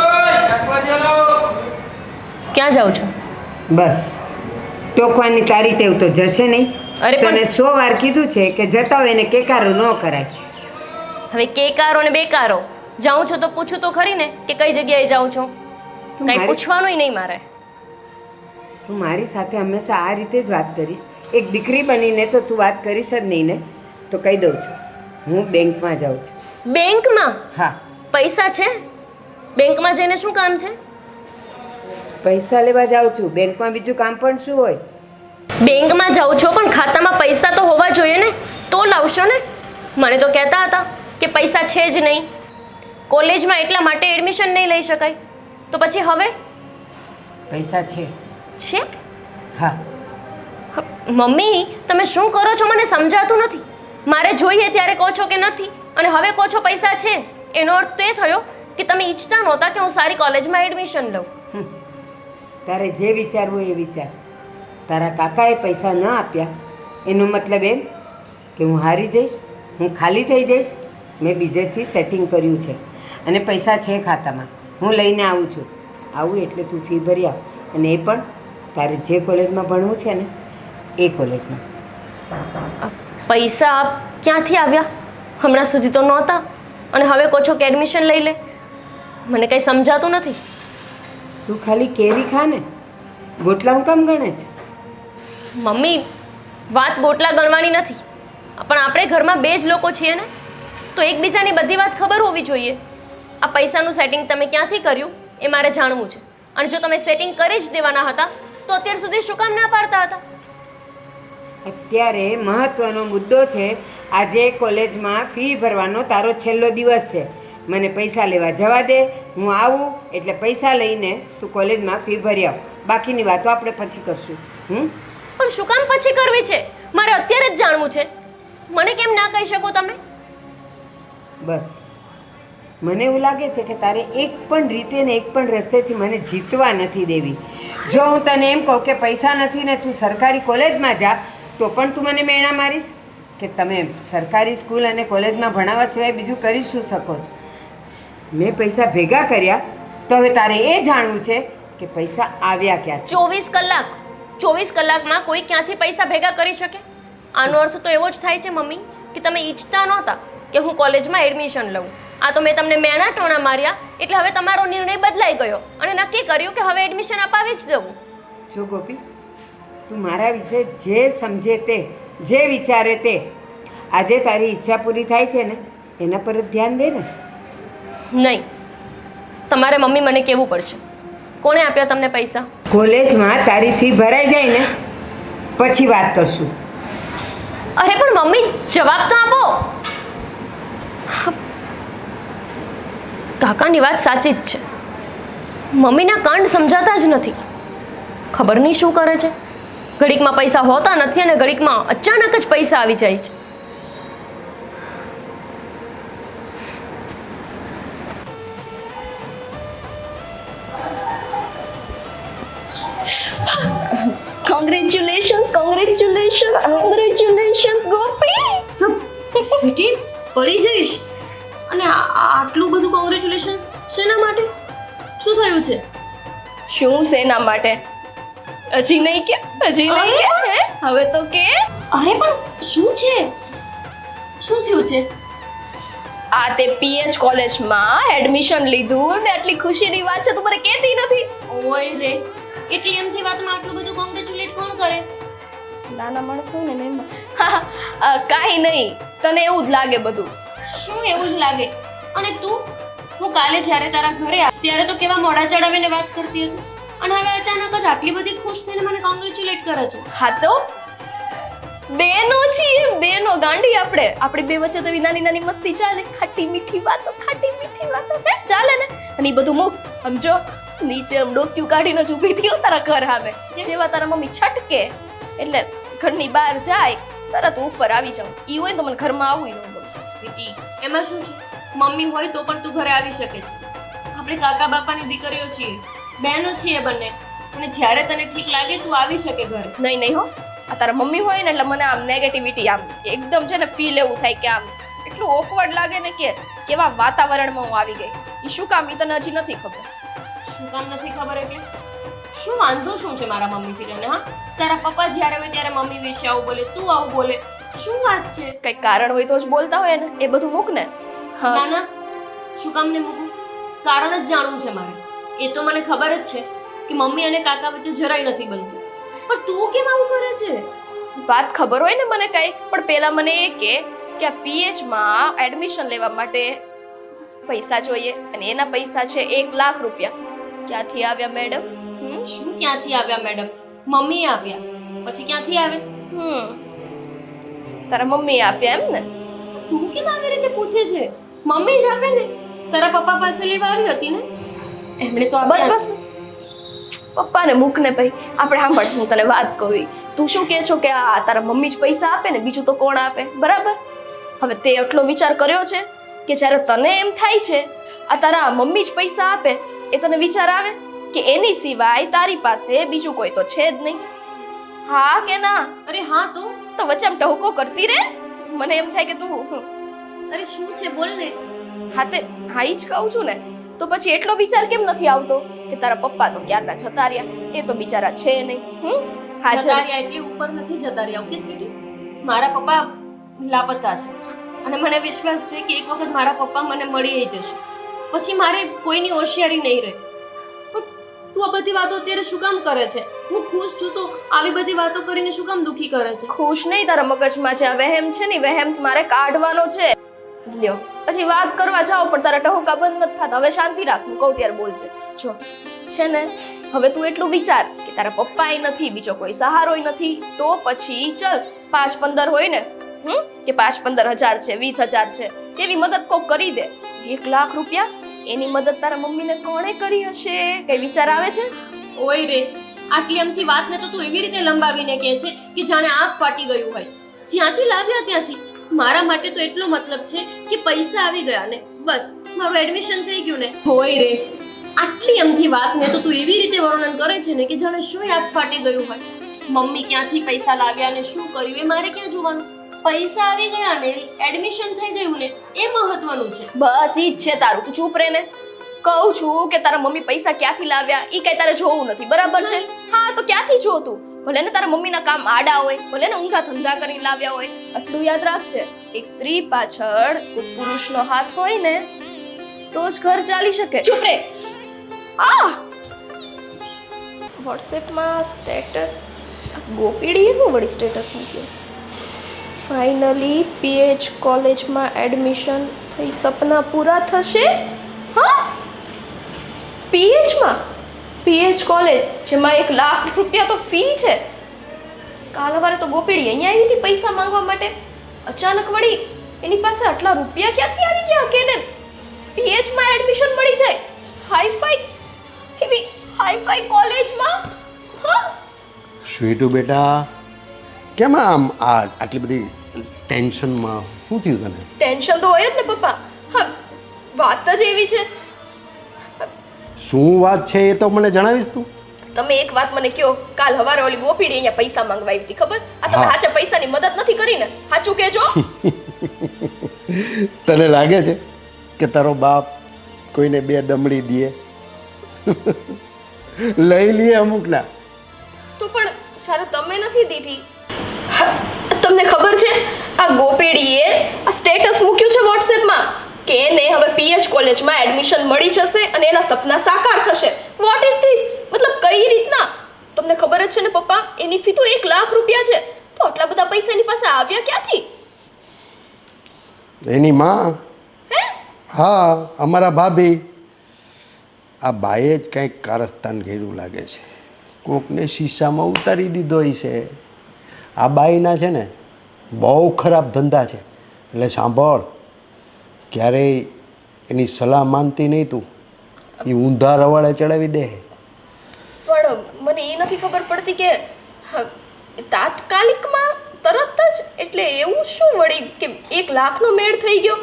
ક્યાં જાઉં છું? બસ ટોકવાની તારી ટેવ તો જશે નહીં. અરે પણ- તને 100 વાર કીધું છે કે જતા હોય ને કેકારો ન કરાય. હવે કેકારો ને બેકારો જાઉં છું તો પૂછું તો ખરી ને કે કઈ જગ્યાએ જાઉં છું. તું કઈ મારી- પૂછવાનું નહીં મારે. તું મારી સાથે હંમેશા આ રીતે જ વાત કરીશ. એક દીકરી બનીને તો તું વાત કરીશ જ નહીં ને. તો કહી દઉં છું, હું બેંકમાં જાઉં છું. બેંકમાં હા, પૈસા છે? બેંકમાં જઈને શું કામ છે? પૈસા લેવા જાઉં છું. બેંકમાં બીજું કામ પણ શું હોય? બેંકમાં જાઉં છો પણ ખાતામાં પૈસા તો હોવા જોઈએ ને, તો લાવશો ને. મને તો કહેતા હતા કે પૈસા છે જ નહીં, કોલેજમાં એટલા માટે એડમિશન નહીં લઈ શકાય. તો પછી હવે પૈસા છે. છે? હા, મમ્મી તમે શું કરો છો મને સમજાતું નથી. મારે જોઈએ ત્યારે કહો છો કે નથી અને હવે કહો છો પૈસા છે. એનો અર્થ તો એ થયો કે તમે ઈચ્છતા નહોતા કે હું સારી કોલેજમાં એડમિશન લઉં. તારે જે વિચારવું હોય એ વિચાર. તારા કાકાએ પૈસા ન આપ્યા એનો મતલબ એમ કે હું હારી જઈશ, હું ખાલી થઈ જઈશ. મેં બીજેથી સેટિંગ કર્યું છે અને પૈસા છે ખાતામાં. હું લઈને આવું છું. આવું એટલે તું ફી ભરી આવ. અને એ પણ તારે જે કોલેજમાં ભણવું છે ને એ કોલેજમાં. પૈસા ક્યાંથી આવ્યા? હમણાં સુધી તો નહોતા અને હવે કહો છો કે એડમિશન લઈ લે. મને કંઈ સમજાતું નથી. તું ખાલી કેરી ખા ને, ગોટલા હું કામ ગણે છે? મમ્મી વાત ગોટલા ગણવાની નથી, પણ આપણે ઘરમાં 2 જ લોકો છીએ ને, તો એકબીજાની બધી વાત ખબર હોવી જોઈએ. આ પૈસાનું સેટિંગ તમે ક્યાંથી કર્યું એ મારે જાણવું છે. અને જો તમે સેટિંગ કરી જ દેવાના હતા તો અત્યાર સુધી શું કામ ના પાડતા હતા? અત્યારે મહત્વનો મુદ્દો છે. આજે કોલેજમાં ફી ભરવાનો તારો છેલ્લો દિવસ છે. મને પૈસા લેવા જવા દે. હું આવું એટલે પૈસા લઈને તું કોલેજમાં ફી ભરી આવ. બાકીની વાતો આપણે પછી કરશું. પણ શું કામ પછી કરવી છે? મારે અત્યારે જ જાણવું છે. મને કેમ ના કહી શકો તમે? બસ મને એવું લાગે છે કે તારે એક પણ રીતે ને એક પણ રસ્તેથી મને જીતવા નથી દેવી. જો હું તને એમ કહું કે પૈસા નથી ને તું સરકારી કોલેજમાં જા તો પણ તું મને મેણા મારીશ કે તમે સરકારી સ્કૂલ અને કોલેજમાં ભણાવવા સિવાય બીજું કરી શું શકો છો? મેં પૈસા ભેગા કર્યા તો હવે તારે એ જાણવું છે કે પૈસા આવ્યા ક્યાં? 24 કલાકમાં કોઈ ક્યાંથી પૈસા ભેગા કરી શકે? આનો અર્થ તો એવો જ થાય છે મમ્મી કે તમે ઈચ્છતા નહોતા કે હું કોલેજમાં એડમિશન લઉં. આ તો મેં તમને મેણા ટોણા માર્યા એટલે હવે તમારો નિર્ણય બદલાઈ ગયો અને નક્કી કર્યું કે હવે એડમિશન અપાવી જ દઉં. જો ગોપી, તું મારા વિશે જે સમજે તે, જે વિચારે તે, આજે તારી ઈચ્છા પૂરી થાય છે ને એના પર જ ધ્યાન દે ને. નહીં, તમારે મમ્મી મને કહેવું પડશે. કોણે આપ્યા તમને પૈસા? કોલેજમાં તારી ફી ભરાઈ જાય ને પછી વાત કરશું. અરે પણ મમ્મી જવાબ તો આપો. કાકાની વાત સાચી જ છે. મમ્મીના કાંડ સમજાતા જ નથી. ખબર નહીં શું કરે છે. ઘડીકમાં પૈસા હોતા નથી અને ઘડીકમાં અચાનક જ પૈસા આવી જાય છે. કોંગ્રેચ્યુલેશન્સ ગોપી. સ્વીટી પડી જઈશ. અને આટલું બધું કોંગ્રેચ્યુલેશન્સ શેના માટે? શું થયું છે? શું શેના માટે? હજી નહીં કે હે? હવે તો કે. અરે પણ શું છે? શું થયું છે? આ તે પીએચ કોલેજમાં એડમિશન લીધું ને આટલી ખુશીની વાત છે તું મને કહેતી નથી. ઓય રે, એટલી એમથી વાતમાં આટલું બધું કોંગ્રેચ્યુલેટ કોણ કરે? નાના માણસો ને એમ. કાંઈ નહીં, તને એવું જ લાગે બધું. શું એવું જ લાગે? અને તું? હું કાલે જ્યારે તારા ઘરે આવી ત્યારે તો કેવા મોઢા ચડાવીને વાત કરતી હતી, અને હવે અચાનક જ આટલી બધી ખુશ થઈને મને કોંગ્રેચ્યુલેટ કરે છે. હા તો બેનો છીએ, બેનો ગાંડી આપણી બે વચ્ચે તો નાની નાની મસ્તી ચાલે, ખાટી મીઠી વાતો હે ચાલે ને. અને એ બધું મૂક, સમજો નીચે આમ ડોક્યુ કાઢીને જ ઊભી થયો તારા ઘર સામે. જેવા તારા મમ્મી છટકે એટલે ઘરની બહાર જાય તરત ઉપર આવી જાઉં. ઈ હોય તો મને ઘરમાં આવવું ન ગમે. સ્વીટી, એમાં શું છે? મમ્મી હોય તો પણ તું ઘરે આવી શકે છે. આપણે કાકા બાપાની દીકરીઓ છીએ, બહેનો છીએ બંને, અને જ્યારે તને ઠીક લાગે તું આવી શકે ઘરે. નહીં હો, આ તારા મમ્મી હોય ને એટલે મને આમ નેગેટિવિટી આમ એકદમ છે ને ફીલ એવું થાય કે આમ એટલું ઓકવર્ડ લાગે ને કે કેવા વાતાવરણમાં હું આવી ગઈ. ઈ શું કામ ઈ તને હજી નથી ખબર. શું કામ નથી ખબર એટલે? શું વાંધો શું છે મારા મમ્મીથી તને? હા, તારા પપ્પા જ્યારે હોય ત્યારે મમ્મી વિશે આવું બોલે, તું આવું બોલે, શું વાત છે? કઈ કારણ હોય તો જ બોલતા હોય ને, એ બધું મૂક ને. હા ના ના, શું કામ ને મૂકું? કારણ જ જાણવું છે મારે. એ તો મને ખબર જ છે કે મમ્મી અને કાકા વચ્ચે જરાય નથી બનતું, પણ તું કેમ આવું કરે છે? વાત ખબર હોય ને મને કઈ, પણ પેલા મને એ કે આ પીએચ માં એડમિશન લેવા માટે પૈસા જોઈએ, અને એના પૈસા છે 1 લાખ રૂપિયા. ક્યાંથી આવ્યા મેડમ? શું ક્યાંથી આવ્યા મેડમ? મમ્મી આપ્યા, પછી ક્યાંથી આવે? તારા મમ્મી આપ્યા એમ ને? તું કેમ આવી રીતે પૂછે છે? મમ્મી જ આપે ને. તારા પપ્પા પાસે લેવા આવી હતી ને, એમણે તો બસ પપ્પાને મૂક ને ભાઈ. આપણે સાંભળ, હું તને વાત કહું. તું શું કહે છો કે આ તારા મમ્મી જ પૈસા આપે ને, બીજું તો કોણ આપે? બરાબર. હવે તે એટલો વિચાર કર્યો છે કે જ્યારે તને એમ થાય છે આ તારા મમ્મી જ પૈસા આપે, એ તને વિચાર આવે કે એની સિવાય તારી પાસે બીજું કોઈ તો છે જ નહીં? હા કે ના? અરે હા તો વચ્ચે આમ ટહુકો કરતી રે. મને એમ થાય કે તું અરે શું છે બોલ ને. હા ઈ જ કહું છું ને. તો પછી એટલો વિચાર કેમ નથી આવતો કે તારા પપ્પા તો ક્યારના જતા રહ્યા, એ તો બિચારા છે નહીં. જતા રહ્યા એટલે ઉપર નથી જતા રહ્યા. ઓકે સ્વીટી, મારા પપ્પા લાપતા છે, અને મને વિશ્વાસ છે કે એક વખત મારા પપ્પા મને મળી જશે, પછી મારે કોઈની હોશિયારી નહીં રહે. પણ તું આ બધી વાતો અત્યારે શું કામ કરે છે? હું ખુશ છું તો આવી બધી વાતો કરીને શું કામ દુખી કરે છે? ખુશ નહીં, તારા મગજમાં જે આ વહેમ છે ને, વહેમ મારે કાઢવાનો છે. લ્યો, પછી વાત કરવા જાઓ પણ તારા ટહુકા બંધ નથી થતા. હવે શાંતિ રાખ, હું કહું ત્યારે બોલજે. જો છે ને, હવે તું એટલું વિચાર કે તારા પપ્પાય નથી, બીજો કોઈ સહારોય નથી, તો પછી ચલ 5-15 હોય ને, કે 5-15 હજાર છે, 20,000 છે, તેવી મદદ કોક કરી દે. 1 લાખ રૂપિયા એની મદદ તારા મમ્મીને કોણે કરી હશે? કઈ વિચાર આવે છે? ઓય રે, આટલી એમથી વાતને તો તું એવી રીતે લંબાવીને કહે છે કે જાણે આંખ ફાટી ગયું હોય. જ્યાંથી લાવ્યા ત્યાંથી મારા માટે તો એટલો મતલબ છે કે પૈસા આવી ગયા ને બસ મારું એડમિશન થઈ ગયું ને. હોય રે, આટલી એમથી વાતને તો તું એવી રીતે વર્ણન કરે છે ને કે જાણે શું આંખ ફાટી ગયું હોય. મમ્મી ક્યાંથી પૈસા લાવ્યા ને શું કર્યું એ મારે ક્યાં જોવાનું? પૈસા આવી ગયા ને એડમિશન થઈ ગયું ને એ મહત્વનું છે. બસ ઈ જ છે તારું. તું ચૂપ રહે ને. કહું છું કે તારા મમ્મી પૈસા ક્યાંથી લાવ્યા ઈ કઈ તારે જોવું નથી, બરાબર છે? હા તો ક્યાંથી જો તું? ભલે ને તારા મમ્મીના કામ આડા હોય, ભલે ને ઊંધા ધંધા કરીને લાવ્યા હોય, આટલું યાદ રાખજે, એક સ્ત્રી પાછળ કોઈ પુરુષનો હાથ હોય ને તો જ ઘર ચાલી શકે. ચૂપ રહે. વોટ્સએપમાં સ્ટેટસ ગોપીડીએ નું વળી સ્ટેટસ મૂક્યું. ફાઇનલી પીએચ કોલેજમાં એડમિશન થઈ, સપના પૂરા થશે. હા, પીએચ કોલેજ જેમાં 1 લાખ રૂપિયા તો ફી છે. કાલ સવારે તો ગોપીડી અહીંયા આવી હતી પૈસા માંગવા માટે. અચાનક વળી એની પાસે આટલા રૂપિયા ક્યાંથી આવી ગયા કે એને પીએચમાં એડમિશન મળી જાય? હાઈફાઈ કોલેજમાં. હા સ્વીટુ બેટા, કેમ આટલી બધી ટેન્શનમાં? શું થયું તને? ટેન્શન તો હોય જ ને પપ્પા. હા, વાત જ એવી છે. શું વાત છે એ તો મને જણાવીશ તું? તમે એક વાત મને કહો, કાલ હવારે ઓલી ગોપીડી અહીંયા પૈસા માંગવા આવી હતી, ખબર? આ તમે હા. હાચા પૈસાની મદદ નથી કરી ને? સાચું કહેજો. તને લાગે છે કે તારો બાપ કોઈને બે દમડી દે? લઈ લઈએ અમુકના. તો પણ જ્યારે તમે નથી દીધી. હા, તમને ખબર છે આ ગોપીડીએ આ સ્ટેટસ મૂક્યું છે વોટ્સએપમાં કે એને હવે પીએચ કોલેજમાં એડમિશન મળી જશે અને એના સપના સાકાર થશે. What is this? મતલબ કઈ રીતના? તમને ખબર જ છે ને પપ્પા, એની ફી તો 1 લાખ રૂપિયા છે. તો આટલા બધા પૈસા એની પાસે આવ્યા ક્યાંથી? એની માં. હા, અમારા ભાભી. આ બાઈએ જ કંઈક કારસ્તાન કર્યું લાગે છે. કોકને શીશામાં ઉતારી દીધો છે. આ બાઈના છે ને બહુ ખરાબ ધંધા છે. એટલે સાંભળ, ક્યારેય એની સલાહ માનતી નહીં તું. એ ઊંધા રવાડે ચડાવી દે. પણ મને એ નથી ખબર પડતી કે હા, તાત્કાલિકમાં તરત જ એટલે એવું શું વળી કે 1 લાખનો મેળ થઈ ગયો?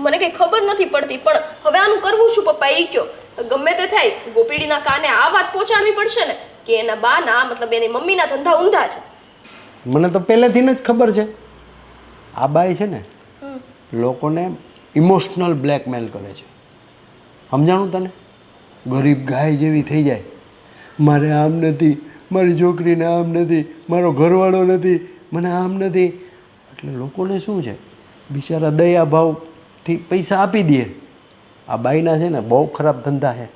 મને કંઈ ખબર નથી પડતી. પણ હવે આનું કરવું શું પપ્પા? એ કહો. ગમે તે થાય, ગોપીડીના કાને આ વાત પહોંચાડવી પડશે ને કે એના બાના મતલબ એની મમ્મીના ધંધા ઊંધા છે. મને તો પહેલેથી જ ખબર છે. આ બાઈ છે ને લોકોને ઇમોશનલ બ્લેકમેલ કરે છે. સમજાણું તને? ગરીબ ગાય જેવી થઈ જાય. મારે આમ નથી, મારી છોકરીને આમ નથી, મારો ઘરવાળો નથી, મને આમ નથી. એટલે લોકોને શું છે, બિચારા દયા ભાવથી પૈસા આપી દે. આ બાઈના છે ને બહુ ખરાબ ધંધા છે.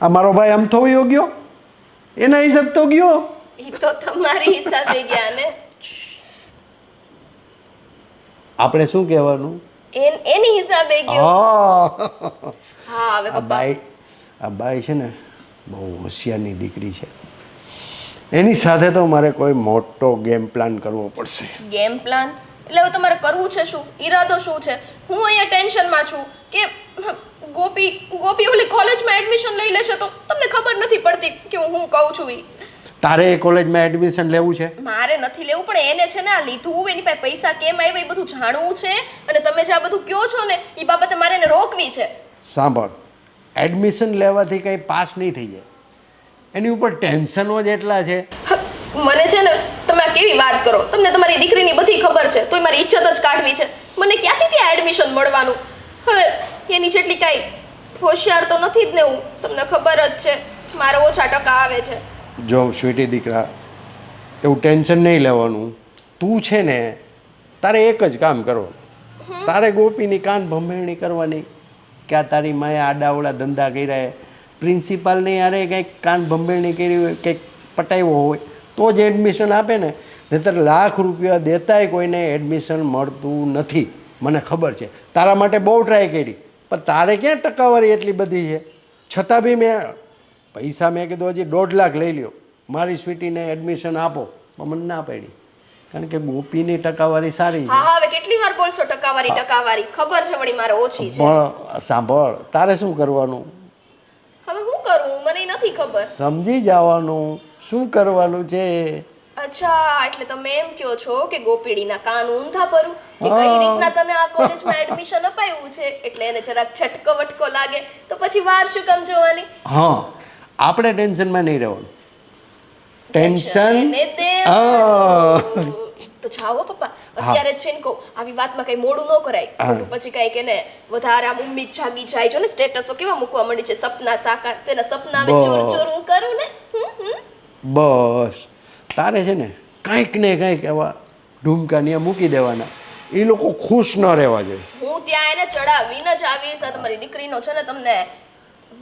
આ મારો ભાઈ આમ થયો ગયો, એના હિસાબ તો ગયો. એ તો તમારી હિસાબે ગયા ને. આપણે શું કહેવાનું? એની હિસાબે ગયો. હા, હા હવે આ પપ્પા, બાઈ છે ને બહુ હોશિયારની દીકરી છે. એની સાથે તો મારે કોઈ મોટો ગેમ પ્લાન કરવો પડશે. ગેમ પ્લાન એટલે હવે તમારે કરવું છે શું? ઈરાદો શું છે? હું અહીંયા ટેન્શનમાં છું કે ગોપી ઓલી કોલેજમાં એડમિશન લઈ લેશે તો તમને ખબર નથી પડતી કે હું કહું છું ઈ. તારે એ કોલેજમાં એડમિશન લેવું છે? મારે નથી લેવું, પણ એને છે ને આ લીધું, એની પાસે પૈસા કેમ આવ્યા એ બધું જાણવું છે. અને તમે જે આ બધું કહો છો ને એ બાબતે મારે એને રોકવી છે. સાંભળ, એડમિશન લેવાથી કંઈ પાસ નહીં થઈ જાય. એની ઉપર ટેન્શનો જ એટલા છે. મને છે ને તમે આ કેવી વાત કરો? તમને તમારી દીકરીની બધી ખબર છે, તોય મારી ઇજ્જત જ કાઢવી છે. મને ક્યાંથી ત્યાં એડમિશન મળવાનું? હવે એની જેટલી કાંઈ હોશિયાર તો નથી જ ને હું. તમને ખબર જ છે મારે ઓછા ટકા આવે છે. જો સ્વીટી દીકરા, એવું ટેન્શન નહીં લેવાનું. તું છે ને તારે એક જ કામ કરવાનું. તારે ગોપીની કાન ભંભેરણી કરવાની કે આ તારી માએ આડાવડા ધંધા કર્યા, પ્રિન્સિપાલને યારે કંઈક કાન ભંભેરણી કરી હોય, કંઈક પટાવ્યો હોય તો જ એડમિશન આપે ને. નહીંતર લાખ રૂપિયા દેતાય કોઈને એડમિશન મળતું નથી. મને ખબર છે. તારા માટે બહુ ટ્રાય કરી, પણ તારે ક્યાં ટકાવારી એટલી બધી છે? છતાં બી પૈસા મેં કીધું હજી 1.5 લાખ લઈ લ્યો, મારી સ્વીટીને એડમિશન આપો. પણ મને ના પડી, કારણ કે ગોપીની ટકાવારી સારી છે. હા હા, હવે કેટલી વાર બોલશો ટકાવારી ટકાવારી? ખબર છે વળી મારે ઓછી છે. પણ સાંભળ, તારે શું કરવાનું? હવે હું કરું મને નથી ખબર. સમજી જવાનું શું કરવાનું છે. અચ્છા, એટલે તમે એમ કહો છો કે ગોપીડીના કાન ઊંધા પરું કે કઈ રીતના તને આ કોલેજમાં એડમિશન અપાયું છે એટલે એને જરાક છટકો વટકો લાગે તો પછી વાર શું કામ જોવાની? હા, આપણે ટેન્શનમાં નહીં રહેવાનું. ટેન્શન એને દેવાનું. તો જાઓ પપ્પા, અત્યારે જ છે ને કહું, આવી વાતમાં કઈ મોડું ન કરાય. ખોટું પછી કઈ કે ને વધારે આમ ઉમ્મીદ જાગી જાય. જો ને સ્ટેટસો કેવા મૂકવા માંડી છે, સપના સાકાર. તેના સપના હવે ચોર ચોર હું કરું ને. બસ તારે છે ને કંઈક ને કંઈક એવા ઢૂમકાનિયા મૂકી દેવાના. એ લોકો ખુશ ન રહેવા જોઈએ. હું ત્યાં એને ચડાવીને જ આવીશ. આ તમારી દીકરીનો છે ને તમને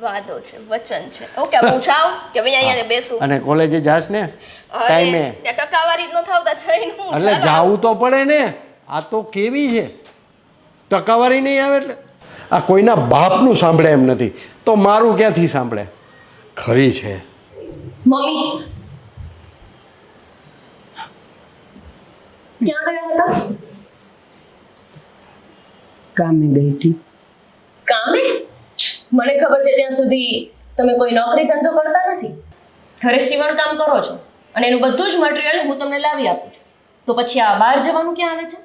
વાદો છે, વચન છે. ઓકે, હું જાઉં કે ભાઈ અહીંયા બેસું? અને કોલેજે જાશ ને ટાઈમે. ત્યાં ટકાવારી જ ન થાવતા જઈને હું એટલે જાવું તો પડે ને. આ તો કેવી છે, ટકાવારી નહીં આવે એટલે આ કોઈના બાપનું સાંભળે એમ નથી તો મારું ક્યાંથી સાંભળે? ખરી છે. મમ્મી ક્યાં ગયા હતા? કામે ગઈ હતી. કામે? મને ખબર છે ત્યાં સુધી તમે કોઈ નોકરી ધંધો કરતા નથી, ઘરે સીવણ કામ કરો છો અને એનું બધું જ મટીરિયલ હું તમને લાવી આપું છું. તો પછી આ બહાર જવાનું ક્યાં આવે છે?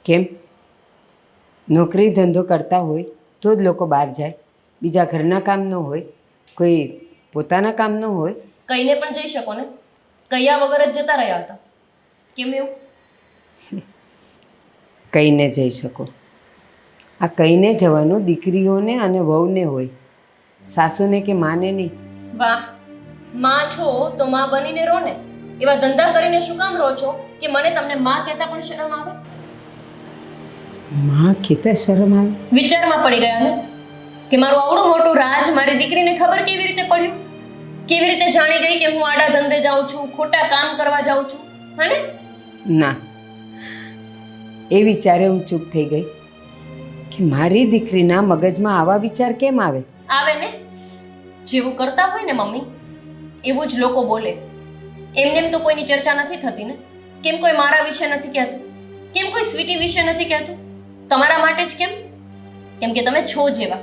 કેમ? નોકરી ધંધો કરતા હોય તો જ લોકો બહાર જાય? બીજા ઘરના કામ ન હોય? કોઈ પોતાના કામનો હોય. કહીને પણ જઈ શકો ને, કયા વગર જ જતા રહ્યા હતા. કેમ એવું? કહીને જઈ શકો. આ કહીને જવાનું દીકરીઓને અને વહુને હોય, સાસુને કે માને નહીં. વાહ, માં છો તો માં બનીને રહો ને. એવા ધંધા કરીને શું કામ રહો છો કે મને તમને માં કહેતા પણ શરમ આવે? માં કહેતા શરમ આવે? વિચારમાં પડી ગયા ને કે મારું આવડું મોટું રાજ મારી દીકરીને ખબર કેવી રીતે પડ્યું? કેવી રીતે જાણી ગઈ કે હું આડા ધંધે જાઉં છું, ખોટા કામ કરવા જાઉં છું? હે ને? ના, એ વિચારે હું ચૂપ થઈ ગઈ કે મારી દીકરીના મગજમાં આવા વિચાર કેમ આવે. આવે ને, જેવું કરતા હોય ને મમ્મી એવું જ લોકો બોલે. એમને એમ તો કોઈની ચર્ચા નથી થતી ને. કેમ કોઈ મારા વિશે નથી કહેતું? કેમ કોઈ સ્વીટી વિશે નથી કહેતું? તમારા માટે જ કેમ? કેમ કે તમે છો જેવા.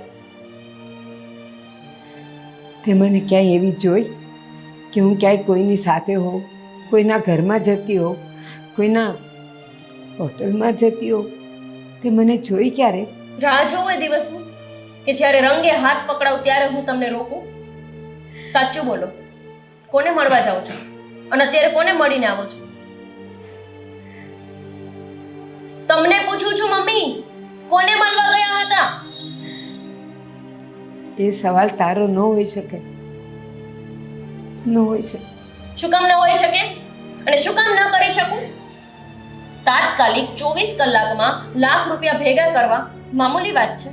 તે મને ક્યાંય એવી જોઈ કે હું ક્યાંય કોઈની સાથે હોઉં, કોઈના ઘરમાં જતી હોઉં, કોઈના હોટલમાં જતી હોઉં? તે મને જોઈ ક્યારે? રાહ જોવો એ દિવસની કે જ્યારે રંગે હાથ પકડાવ ત્યારે હું તમને રોકું. સાચું બોલો, કોને મળવા જાઓ છો અને અત્યારે કોને મળીને આવો છો? તમને પૂછું છું મમ્મી, કોને મળવા ગયા હતા? એ સવાલ તારો ન હોઈ શકે. ન હોઈ શકે. શું કામ ન હોઈ શકે અને શું કામ ન કરી શકું? તાત્કાલિક 24 કલાકમાં લાખ રૂપિયા ભેગા કરવા મામૂલી વાત છે.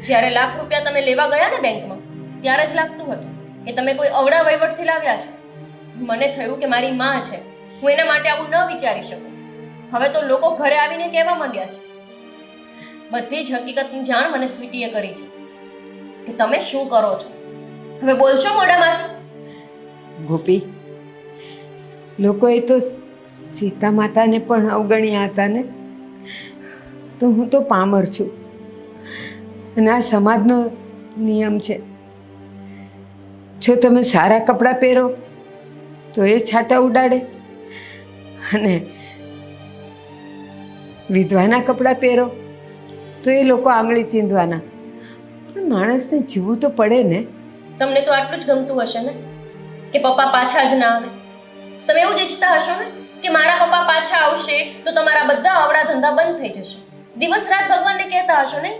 જ્યારે લાખ રૂપિયા તમે લેવા ગયા ને બેંકમાં, ત્યારે જ લાગતું હતું કે તમે કોઈ અવળા વહીવટથી લાવ્યા છો. મને થયું કે મારી માં છે, હું એના માટે આવું ન વિચારી શકું. હવે તો લોકો ઘરે આવીને કહેવા માંડ્યા છે. બધી જ હકીકતની જાણ મને સ્વીટીએ કરી છે કે તમે શું કરો છો. હવે બોલશો મોઢામાંથી? ગોપી, લોકોએ તો સીતા માતાને પણ અવગણ્યા હતા ને. તો હું તો પામર છું અને આ સમાજનો નિયમ છે. જો તમે સારા કપડાં પહેરો તો એ છાંટા ઉડાડે અને વિધવાના કપડાં પહેરો તો એ લોકો આંગળી ચીંધવાના. પણ માણસને જીવવું તો પડે ને. તમને તો આટલું જ ગમતું હશે ને કે પપ્પા પાછા જ ના આવે. તમે એવું જ ઈચ્છતા હશો ને કે મારા પપ્પા પાછા આવશે તો તમારા બધા અવળા ધંધા બંધ થઈ જશે. દિવસ રાત ભગવાનને કહેતા હશો ને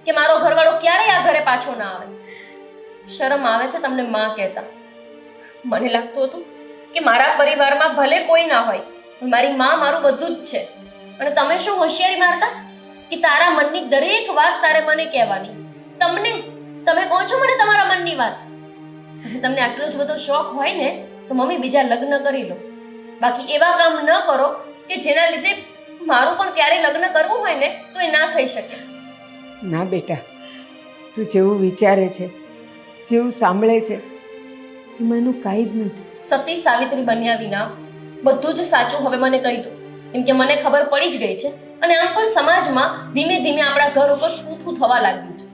કે મારો ઘરવાળો ક્યારેય આ ઘરે પાછો ના આવે. શરમ આવે છે તમને માં કહેતા? મને લાગતું હતું કે મારા પરિવારમાં ભલે કોઈ ના હોય પણ મારી માં મારું બધું જ છે. અને તમે શું હોશિયારી મારતા કે તારા મનની દરેક વાત તારે મને કહેવાની? તમે કહો છો મને તમારા મનની વાત. અને તમને આટલો જ બધો શોખ હોય ને તો મમ્મી બીજા લગ્ન કરી લો. બાકી એવા કામ ન કરો કે જેના લીધે મારું પણ ક્યારે લગ્ન કરવું હોય ને તો એ ના થઈ શકે. ના બેટા, તું જેવું વિચારે છે, જેવું સાંભળે છે એમાંનું કાંઈ જ નથી. સતી સાવિત્રી બન્યા વિના બધું જ સાચું હવે મને કહી દો. કેમ કે મને ખબર પડી જ ગઈ છે અને આમ પણ સમાજમાં ધીમે ધીમે આપણા ઘર ઉપર થૂથું થવા લાગ્યું છે.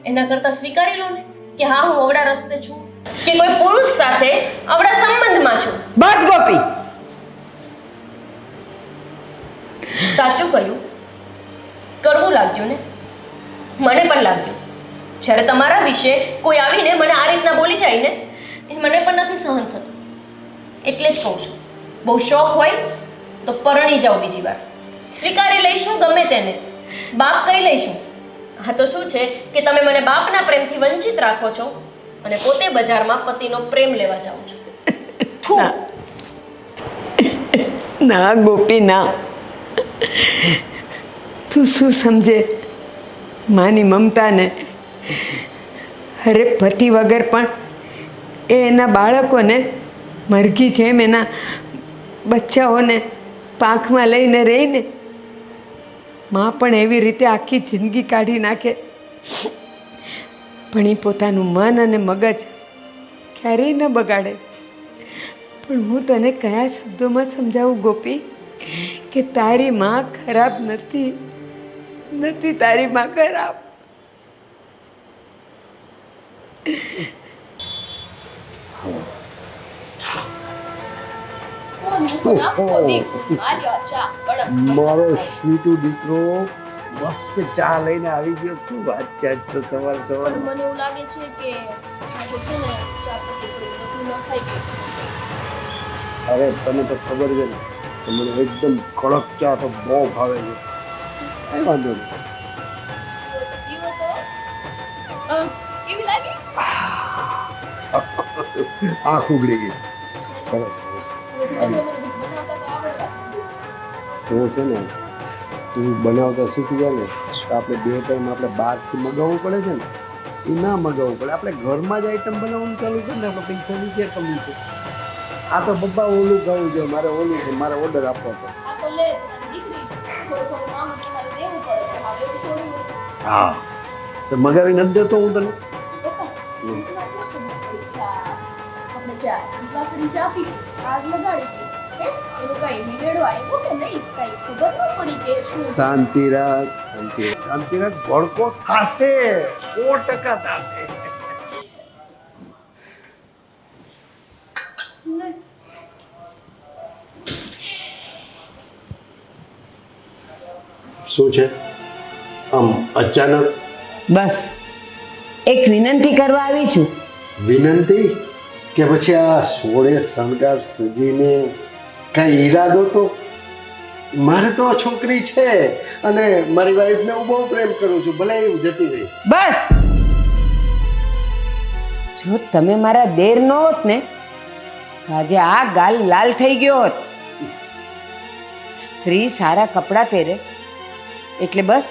એના કરતાં સ્વીકારી લો ને કે હા, હું અવળા રસ્તે છું કે કોઈ પુરુષ સાથે અવળા સંબંધમાં છું. બસ ગોપી, સાચું કહ્યું. કડવું લાગ્યું ને? મને પણ લાગ્યું. જ્યારે તમારા વિશે કોઈ આવીને મને આ રીતના બોલી જાય ને એ મને પણ નથી સહન થતું. એટલે જ કહું છું, બહુ શોખ હોય તો પરણી જાઓ બીજી વાર. સ્વીકારી લઈશું ગમે તેને, બાપ કહી લઈશું. હા તો શું છે કે તમે મને બાપના પ્રેમથી વંચિત રાખો છો અને પોતે બજારમાં પતિનો પ્રેમ લેવા જાઓ છો. થૂ. ના ગોપી ના, તું શું સમજે માની મમતાને? અરે પતિ વગર પણ એ એના બાળકોને મરઘી જેમ એના બચ્ચાઓને પાંખમાં લઈને રહીને, માં પણ એવી રીતે આખી જિંદગી કાઢી નાખે પણ એ પોતાનું મન અને મગજ ક્યારેય ન બગાડે. પણ હું તને કયા શબ્દોમાં સમજાવું ગોપી કે તારી માં ખરાબ નથી. તારી માં ખરાબ. મારો સ્વીટુ દીકરો મસ્ત ચા લઈને આવી ગયો. શું વાત છે આજ તો સવાર સવાર. પણ મને એવું લાગે છે કે આજે છે ને ચા પત્તી થોડું બધું ન ખાઈ ગયું. અરે તને તો ખબર છે ને કે મને એકદમ કડક ચા તો બહુ ભાવે છે. કઈ વાંધો નહીં. પીવો તો કેવી લાગે? આંખ ઉઘડી ગઈ. સરસ સરસ. બનાવતા તો આવડતા. તો છે ને તું બનાવતા શીખી જાય ને તો આપણે 2 ટાઈમ આપણે બહારથી મગાવવું પડે છે ને એ ના મગાવવું પડે. આપણે ઘરમાં જ આઈટમ બનાવવાનું ચાલુ કરીએ ને આપણે પૈસાની ક્યાં કમી છે. આ તો પપ્પા ઓલું ખાવું છે, મારે ઓલું છે, મારે ઓર્ડર આપવો પડે. આ તો લે તમારી દીકરી છે. થોડું થોડું માંગુ તમારે દેવું પડે. હવે એવું થોડું હોય. હા તો મગાવી નથી દેતો હું તને. આપણે ચા દીપાસળી ચા પી આગ લગાડી હે એનું કઈ નિવેડો આવ્યો કે નહીં કઈ ખબર ન પડી કે શું શાંતિ રાખ, શાંતિ રાખ. ભડકો થાશે, 100% થાશે. શું છે આમ અચાનક? બસ એક વિનંતી કરવા આવી છું. વિનંતી કે પછી આ સોળે શણગાર સજીને કઈ ઈરાદો તો? મારે તો છોકરી છે અને મારી વાઈફને હું બહુ પ્રેમ કરું છું, ભલે એવું જતી રહી. બસ જો તમે મારા દેર ન હોત ને તો આજે આ ગાલ લાલ થઈ ગયો હોત. સ્ત્રી સારા કપડાં પહેરે એટલે બસ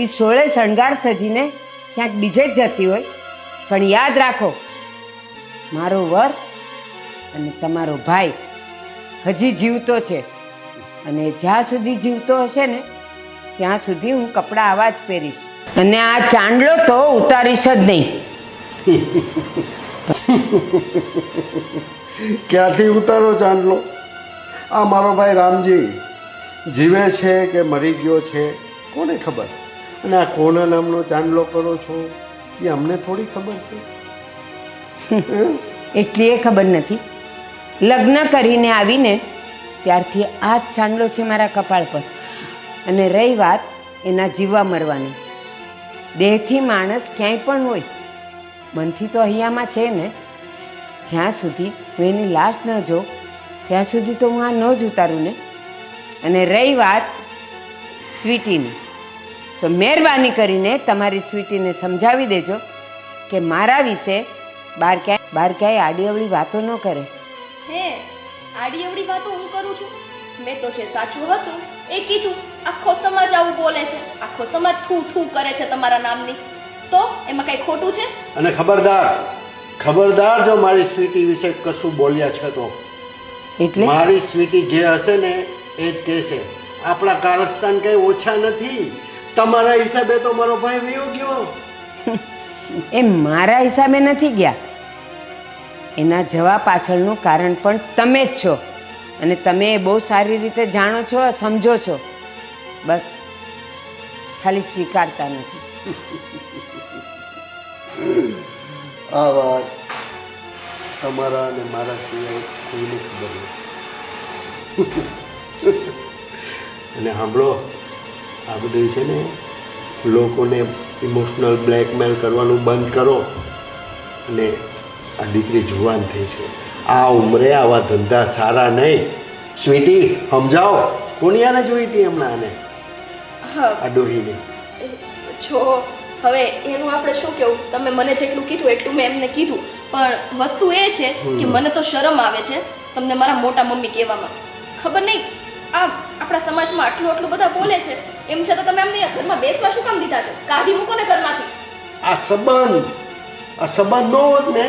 એ સોળે શણગાર સજીને ક્યાંક બીજે જ જતી હોય. પણ યાદ રાખો મારો વર અને તમારો ભાઈ હજી જીવતો છે અને જ્યાં સુધી જીવતો હશે ને ત્યાં સુધી હું કપડાં આવા જ પહેરીશ અને આ ચાંદલો તો ઉતારીશ જ નહીં. ક્યાંથી ઉતારો ચાંદલો? આ મારો ભાઈ રામજી જીવે છે કે મરી ગયો છે કોને ખબર? અને આ કોના નામનો ચાંદલો કરો છો એ અમને થોડી ખબર છે. એટલી એ ખબર નથી. લગ્ન કરીને આવીને ત્યારથી આ જ ચાંદલો છે મારા કપાળ પર. અને રહી વાત એના જીવવા મરવાની, દેહથી માણસ ક્યાંય પણ હોય, મનથી તો અહીંયામાં છે ને. જ્યાં સુધી હું એની લાશ ન જોઉં ત્યાં સુધી તો હું આ ન જ ઉતારું ને. અને રહી વાત સ્વીટીની, તો મહેરબાની કરીને તમારી સ્વીટીને સમજાવી દેજો કે મારા વિશે બહાર ક્યાંય આડી અવળી વાતો ન કરે. હે આડી અવળી વાતો હું કરું છું? મેં તો જે સાચું હતું એ કીધું. આખો સમાજ આવું બોલે છે, આખો સમાજ થૂ થૂ કરે છે તમારા નામની, તો એમાં કઈ ખોટું છે? અને ખબરદાર જો મારી સ્વીટી વિશે કશું બોલ્યા છે તો એટલે મારી સ્વીટી જે હશે ને એ જ કહેશે. આપણા કારસ્તાન કઈ ઓછા નથી. તમારા હિસાબે તો મારો ભાઈ વયો ગયો. એ મારા હિસાબે નથી ગયા. એના જવા પાછળનું કારણ પણ તમે જ છો અને તમે એ બહુ સારી રીતે જાણો છો, સમજો છો. બસ ખાલી સ્વીકારતા નથી. આ વાત તમારા અને મારા સિવાય કોઈને ખબર નથી. અને સાંભળો, આ બધું છે ને લોકોને ઇમોશનલ બ્લેકમેલ કરવાનું બંધ કરો. અને આ દીકરી જુવાન થઈ છે, આ ઉંમરે આવા ધંધા સારા નહીં. સ્વીટી સમજાવો, કોની આને જોઈ હતી હમણાં આને, હા આ ડોહીને? જો હવે એનું આપણે શું કેવું? તમે મને જેટલું કીધું એટલું મેં એમને કીધું. પણ વસ્તુ એ છે કે મને તો શરમ આવે છે તમને મારા મોટા મમ્મી કહેવામાં. ખબર નહીં આ આપણા સમાજમાં આટલું બધા બોલે છે, એમ છતાં તમે અમને ઘરમાં બેસવા શું કામ દીધા છે? કાઢી મૂકો ને ઘરમાંથી. આ સંબંધ ન હોત ને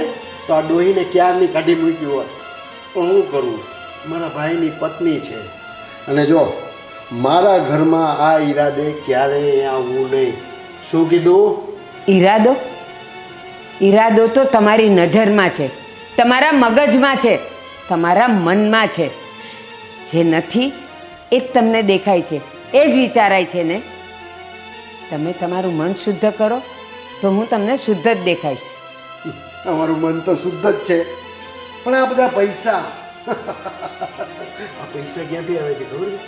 તો આ ડોહીને ક્યારની કાઢી મૂક્યું હોત. પણ હું કરું, મારા ભાઈની પત્ની છે. અને જો મારા ઘરમાં આ ઈરાદે ક્યારેય આવવું નહીં. શું કીધું? ઈરાદો તો તમારી નજરમાં છે, તમારા મગજમાં છે, તમારા મનમાં છે. જે નથી એ જ તમને દેખાય છે, એ જ વિચારાય છે ને. તમે તમારું મન શુદ્ધ કરો તો હું તમને શુદ્ધ જ દેખાઈશ. તમારું મન તો શુદ્ધ જ છે, પણ આ બધા પૈસા આ પૈસા ક્યાંથી આવે છે ખબર છે?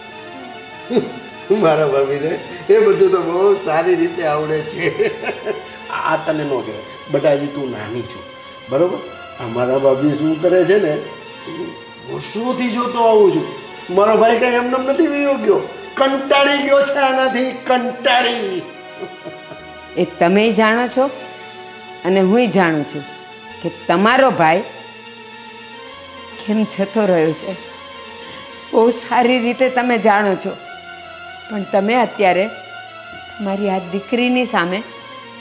મારા ભાભીને એ બધું તો બહુ સારી રીતે આવડે છે. આ તને ન કહેવાય બટા, હજી તું નાની છું બરોબર. અમારા ભાભી શું કરે છે ને, વર્ષોથી જોતો આવું છું. મારો ભાઈ કઈ એમને નથી વિયો ગયો, કંટાળી ગયો છે આનાથી, કંટાળી. એ તમે જાણો છો અને હુંય જાણું છું કે તમારો ભાઈ કેમ જતો રહ્યો છે. બહુ સારી રીતે તમે જાણો છો, પણ તમે અત્યારે મારી આ દીકરીની સામે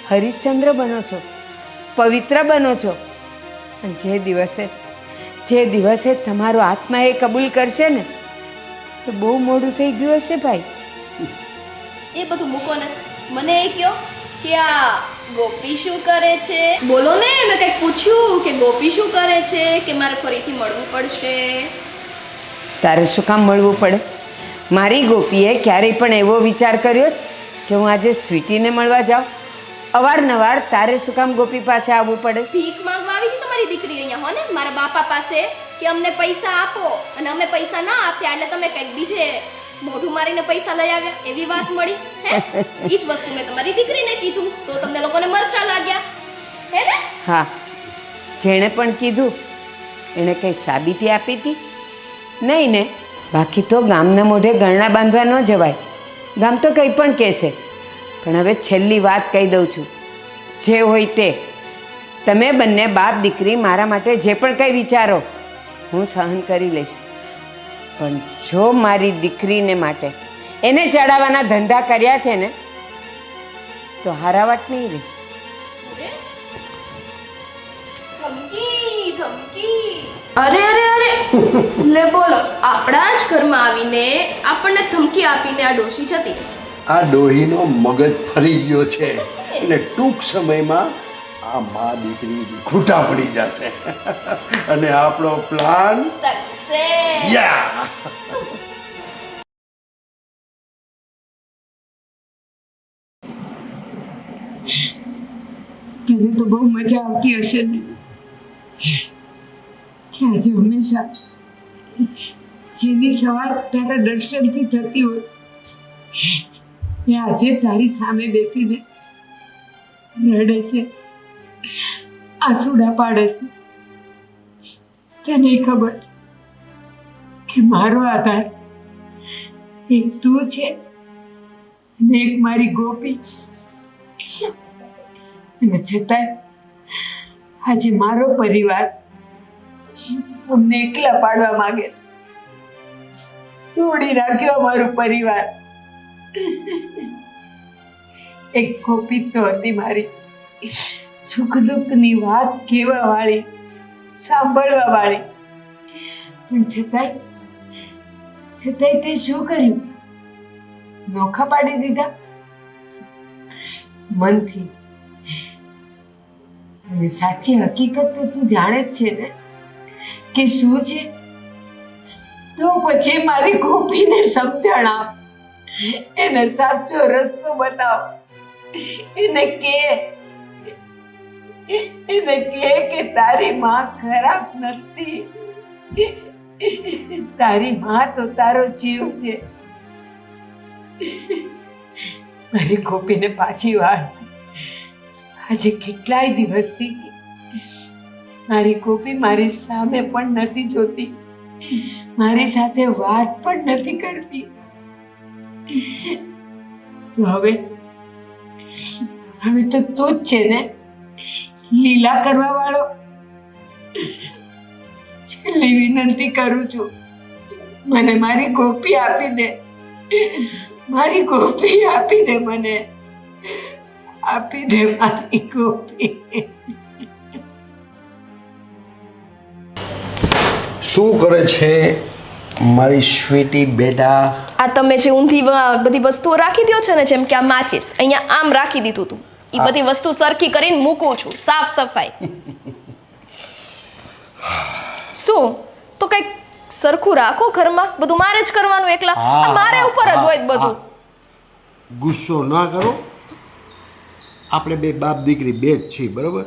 હરિશ્ચંદ્ર બનો છો, પવિત્ર બનો છો. અને જે દિવસે તમારો આત્મા એ કબૂલ કરશે ને, તો બહુ મોડું થઈ ગયું હશે ભાઈ. એ બધું મૂકો ને, મને એ કહો કે આ ગોપી શું કરે છે? બોલો ને, મેં કંઈક પૂછ્યું કે ગોપી શું કરે છે, કે મારે ફરીથી મળવું પડશે? તારે શું કામ મળવું પડે? મારી ગોપીએ ક્યારેય પણ એવો વિચાર કર્યો છે કે હું આજે સ્વીટીને મળવા જાઉં? અવારનવાર તારે શું કામ ગોપી પાસે આવવું પડે? ભીખ માંગવા આવી હતી તમારી દીકરી અહીંયા, હો ને, મારા બાપા પાસે કે અમને પૈસા આપો, અને અમે પૈસા ના આપ્યા એટલે તમે કંઈક બીજે મોઢું મારીને પૈસા લઈ આવ્યા, એવી વાત મળી હે? ઈ જ વસ્તુ મેં તમારી દીકરીને કીધું તો તમને લોકોને મરચા લાગ્યા હે ને? હા, જેણે પણ કીધું એણે કંઈ સાબિતી આપી હતી? નહીં ને. બાકી તો ગામના મોઢે ગરણા બાંધવા ન જવાય. ગામ તો કંઈ પણ કહેશે. પણ હવે છેલ્લી વાત કહી દઉં છું, જે હોય તે. તમે બંને બાપ દીકરી મારા માટે જે પણ કંઈ વિચારો હું સહન કરી લઈશ, પણ જો મારી દીકરીને માટે એને ચડાવવાના ધંધા કર્યા છે ને, તો હારાવાટ નહીં રહી. ધમકી ધમકી, અરે અરે અરે લે બોલો, આપણા જ ઘરમાં આવીને આપણને ધમકી આપીને આ ડોશી જતી રહી. આ ડોહીનો મગજ ફરી ગયો છે અને ટૂંક સમયમાં આ મા દીકરી ખૂટા પડી જશે અને આપણો પ્લાન સક્સેસ. યા. તને તો બહુ મજા આવતી હશે ને કે આજે હંમેશા જેની સવાર તારા દર્શનથી થતી હોય એ આજે તારી સામે બેસીને રડે છે, આંસુડા પાડે છે. તને ખબર છે કે મારો આધાર એક તું છે અને એક મારી ગોપી. અને છતાંય આજે મારો પરિવાર અમને એકલા પાડવા માંગે છે. તોડી નાખ્યો અમારું પરિવાર. એક ગોપી તો હતી મારી, સુખ દુઃખની વાત કહેવા વાળી, સાંભળવા વાળી. પણ છતાંય તે શું કર્યું? નોખા પાડી દીધા મનથી. અને સાચી હકીકત તો તું જાણે જ છે ને કે શું છે? તો પછી મારી ગોપીને સમજણ આપ, એને સાચો રસ્તો બતાવ. એને કે તારી માં ખરાબ નથી, તારી માં તો તારો જીવ છે. મારી ગોપીને પાછી વાળ. આજે કેટલાય દિવસથી મારી ગોપી મારી સામે પણ નથી જોતી, મારી સાથે વાત પણ નથી કરતી. તો હવે તો તું જ છે ને લીલા કરવા વાળો. છેલ્લી વિનંતી કરું છું, મને મારી ગોપી આપી દે, મારી ગોપી આપી દે, મને આપી દે મારી ગોપી. શું કરે છે મારી સ્વીટી બેટા? આ તમે જે ઊંધી બધી વસ્તુઓ રાખી દો છો ને, જેમ કે આ માચીસ અહીંયા આમ રાખી દીધું તું, એ બધી વસ્તુ સરખી કરીને મૂકું છું, સાફ સફાઈ. શું તો કંઈક સરખું રાખો ઘરમાં, બધું મારે જ કરવાનું એકલા. આ મારે ઉપર જ હોય બધું. ગુસ્સો ના કરો, આપણે બે બાપ દીકરી બે જ છીએ બરાબર.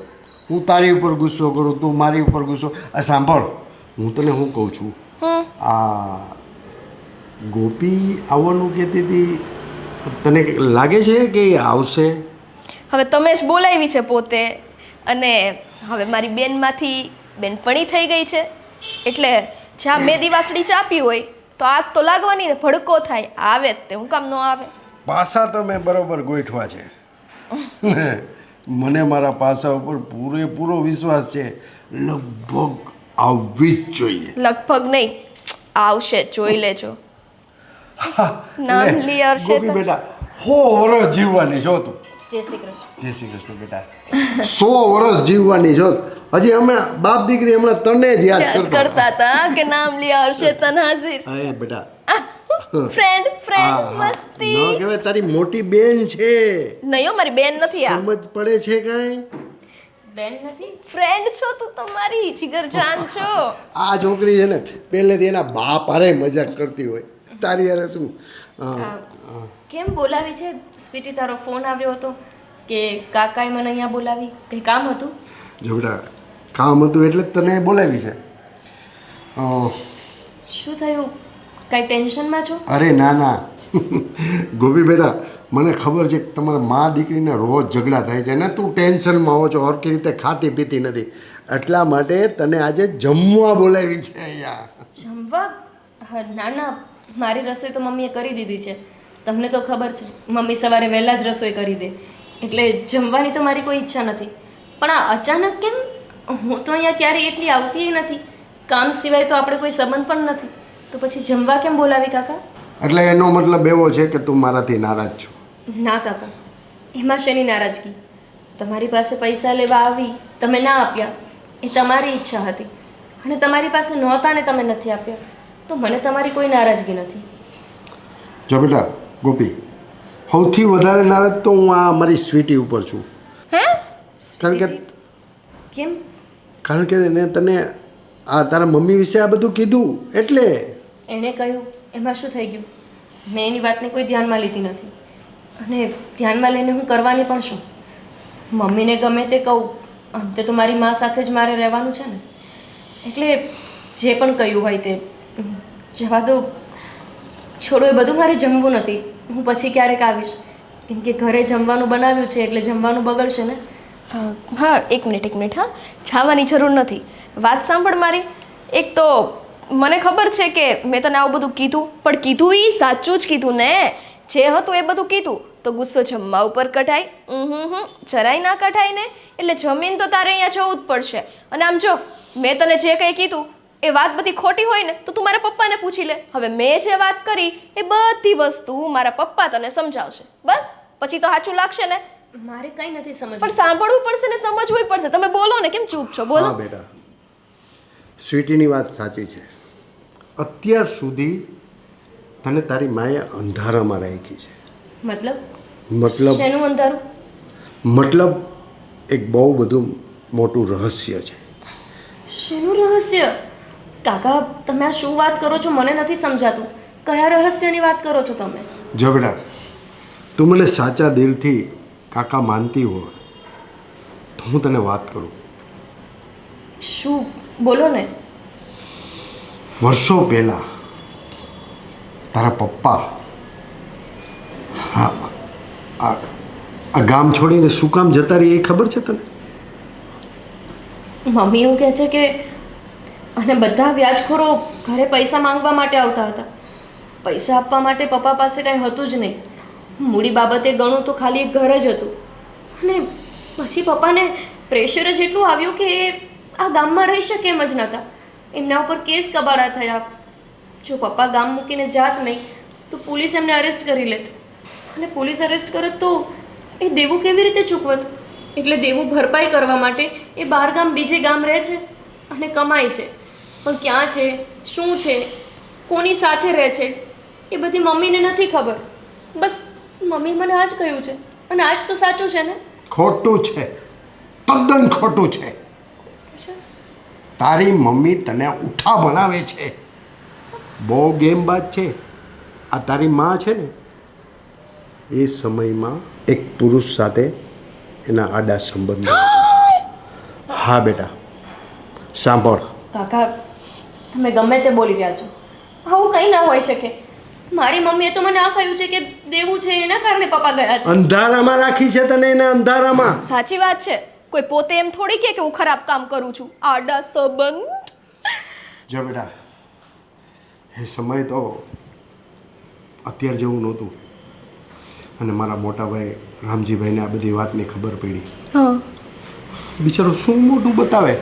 હું તારી ઉપર ગુસ્સો કરું, તું મારી ઉપર ગુસ્સો. આ સાંભળ, હું તને શું કહું છું, આ ગોપી આવવાનું કહેતી હતી, તને લાગે છે કે એ આવશે? હવે તમે જ બોલાવી છે પોતે, અને હવે મારી બેનમાંથી બેનપણી થઈ ગઈ છે, એટલે જ્યાં મેં દિવાસળી ચાપી હોય તો આગ તો લાગવાની ને, ભડકો થાય, આવે જ તે, હું કામ ન આવે? પાસા તો મેં બરોબર ગોઠવા છે. મને મારા પાસા ઉપર પૂરેપૂરો વિશ્વાસ છે. લગભગ આવવી જ જોઈએ. લગભગ નહીં, આવશે, જોઈ લેજો. નામ લી હર્ષે ગોપી બેટા 100 વર્ષ જીવવાની છો તું. જય શ્રી કૃષ્ણ. જય શ્રી કૃષ્ણ બેટા. 100 વર્ષ જીવવાની છો. હજી હમણાં બાપ દીકરી હમણાં તને જ યાદ કરતા હતા કે નામ લી હર્ષે તન હાજર. હા બેટા, ફ્રેન્ડ મસ્તી. ન કહેવાય, તારી મોટી બેન છે. નહીં હો, મારી બેન નથી આ. સમજ પડે છે કાંઈ? બેન નથી, ફ્રેન્ડ છો તું, તમારી જીગરજાન છો. આ છોકરી છે ને પહેલેથી એના બાપ હારે મજાક કરતી હોય, તારી હારે શું? કેમ બોલાવી છે સ્વીટી? તારો ફોન આવ્યો હતો કે કાકાએ મને અહીંયા બોલાવી, કંઈ કામ હતું? જો બેટા, કામ હતું એટલે જ તને બોલાવી છે. શું થયું? કાંઈ ટેન્શનમાં છો? અરે ના ના ગોપી બેટા, મને ખબર છે કે તમારા મા દીકરીને રોજ ઝઘડા થાય છે ને તું ટેન્શનમાં હો છો, હરખી રીતે ખાતી પીતી નથી, એટલા માટે તને આજે જમવા બોલાવી છે અહીંયા. જમવા? હા, ના ના, મારી રસોઈ તો મમ્મીએ કરી દીધી છે. તમને તો ખબર છે, મમ્મી સવારે વહેલા જ રસોઈ કરી દે, એટલે જમવાની તો મારી કોઈ ઈચ્છા નથી. પણ આ અચાનક કેમ? હું તો અહીંયા ક્યારેય એટલી આવતી નથી, કામ સિવાય તો આપણે કોઈ સંબંધ પણ નથી, તો પછી જમવા કેમ બોલાવી કાકા? એટલે એનો મતલબ એવો છે કે તું મારાથી નારાજ છો? ના કાકા, એમાં શેની નારાજગી? તમારી પાસે પૈસા લેવા આવી, તમે ના આપ્યા, એ તમારી ઈચ્છા હતી, અને તમારી પાસે નહોતા ને તમે નથી આપ્યા, તો મને તમારી કોઈ નારાજગી નથી. જો બેટા ગોપી, સૌથી વધારે નારાજ તો હું આ મારી સ્વીટી ઉપર છું. હે? કારણ કે કેમ? કારણ કે એને તને આ તારા મમ્મી વિશે આ બધું કીધું એટલે. એણે કહ્યું એમાં શું થઈ ગયું? મેં એની વાતને કોઈ ધ્યાનમાં લીધી નથી, અને ધ્યાનમાં લઈને હું કરવાની પણ શું? મમ્મીને ગમે તે કહું, અંતે તો મારી મા સાથે જ મારે રહેવાનું છે ને, એટલે જે પણ કહ્યું હોય તે જવા દો, છોડો, એ બધું મારે જમવું નથી, હું પછી ક્યારેક આવીશ, કેમ કે ઘરે જમવાનું બનાવ્યું છે એટલે જમવાનું બગડશે ને. હા, એક મિનિટ. હા, જવાની જરૂર નથી. વાત સાંભળ મારી. એક તો મને ખબર છે કે મેં તને આવું બધું કીધું, પણ કીધું એ સાચું જ કીધું ને. જે હતું એ બધું કીધું, તો ગુસ્સો જમવા ઉપર કઢાય? જરાય ના કઢાય ને. એટલે જમીન તો તારે અહીંયા જવું જ પડશે. અને આમ જો, મેં તને જે કંઈ કીધું એ વાત બધી ખોટી હોય ને તો તું મારા પપ્પાને પૂછી લે. હવે મેં જે વાત કરી એ બધી વસ્તુ મારા પપ્પા તને સમજાવશે, બસ. પછી તો સાચું લાગશે ને. મારે કંઈ નથી સમજવું. પણ સાંભળવું પડશે ને, સમજવું પડશે. તમે બોલો ને, કેમ ચૂપ છો? બોલો. હા બેટા, સ્વીટીની વાત સાચી છે. અત્યાર સુધી તને તારી માએ અંધારામાં રાખી છે. મતલબ શેનું અંધારું? મતલબ એક બહુ બધું મોટું રહસ્ય છે. શેનું રહસ્ય? કાકા, તમે આ શું વાત કરો છો? મને નથી સમજાતું. કયા રહસ્યની વાત કરો છો તમે? જો બેટા, તું મને સાચા દિલથી કાકા માનતી હોય તો હું તને વાત કરું. શું? બોલો ને. વર્ષો પહેલાં તારા પપ્પા હા આ ગામ છોડીને શું કામ જતા રહી એ ખબર છે તને? મમ્મી એવું કહે છે કે અને બધા વ્યાજખોરો ઘરે પૈસા માંગવા માટે આવતા હતા. પૈસા આપવા માટે પપ્પા પાસે કાંઈ હતું જ નહીં. મૂડી બાબતે ગણું તો ખાલી એક ઘર જ હતું, અને પછી પપ્પાને પ્રેશર જ એટલું આવ્યું કે એ આ ગામમાં રહી શકે એમ જ નહોતા. એમના ઉપર કેસ કબાડા થયા. જો પપ્પા ગામ મૂકીને જાત નહીં તો પોલીસ એમને અરેસ્ટ કરી લેત, અને પોલીસ અરેસ્ટ કરત તો એ દેવું કેવી રીતે ચૂકવત? એટલે દેવું ભરપાઈ કરવા માટે એ બહાર ગામ બીજે ગામ રહે છે અને કમાય છે, પણ ક્યાં છે, શું છે, કોની સાથે રહે છે એ બધી મમ્મીને નથી ખબર. બસ મમ્મી મને આ જ કહ્યું છે, અને આ જ તો સાચું છે ને? ખોટું છે, તદ્દન ખોટું છે. તારી મમ્મી તને ઉઠા બનાવે છે, બહુ ગેમબાજ છે. આ તારી માં છે ને, એ સમયમાં એક પુરુષ સાથે એના આડા સંબંધ. હા બેટા, સાંભળ. કાકા, તમે ગમે તે બોલી રહ્યા છો, આવું કંઈ ના હોઈ શકે. મારી મમ્મીએ તો મને આ કહ્યું છે કે દેવું છે એના કારણે પપ્પા ગયા છે. અંધારામાં રાખી છે તને એને, અંધારામાં. સાચી વાત છે. કોઈ પોતે એમ થોડી કે હું ખરાબ કામ કરું છું. આડા સંબંધ. જો બેટા, એ સમય તો અત્યાર જેવું નહોતું. અને મારા મોટા ભાઈ રામજીભાઈને આ બધી વાતની ખબર પડી. હા, બિચારો શું મોટું બતાવે.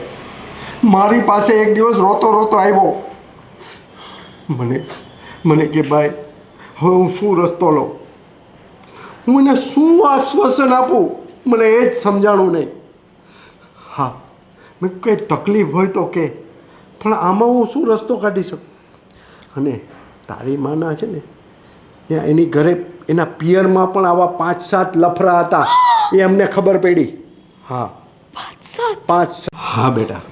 મારી પાસે એક દિવસ રોતો રોતો આવ્યો. મને કે ભાઈ, હવે હું શું રસ્તો લઉં, હું એને શું આશ્વાસન આપું, મને એ જ સમજાણું નહીં. હા, મેં કંઈ તકલીફ હોય તો કે, પણ આમાં હું શું રસ્તો કાઢી શકું. અને તારી માના છે ને, ત્યાં એની ઘરે એના પિયરમાં પણ આવા 5-7 લફરા હતા, એ અમને ખબર પડી. હા, 5-7. હા બેટા,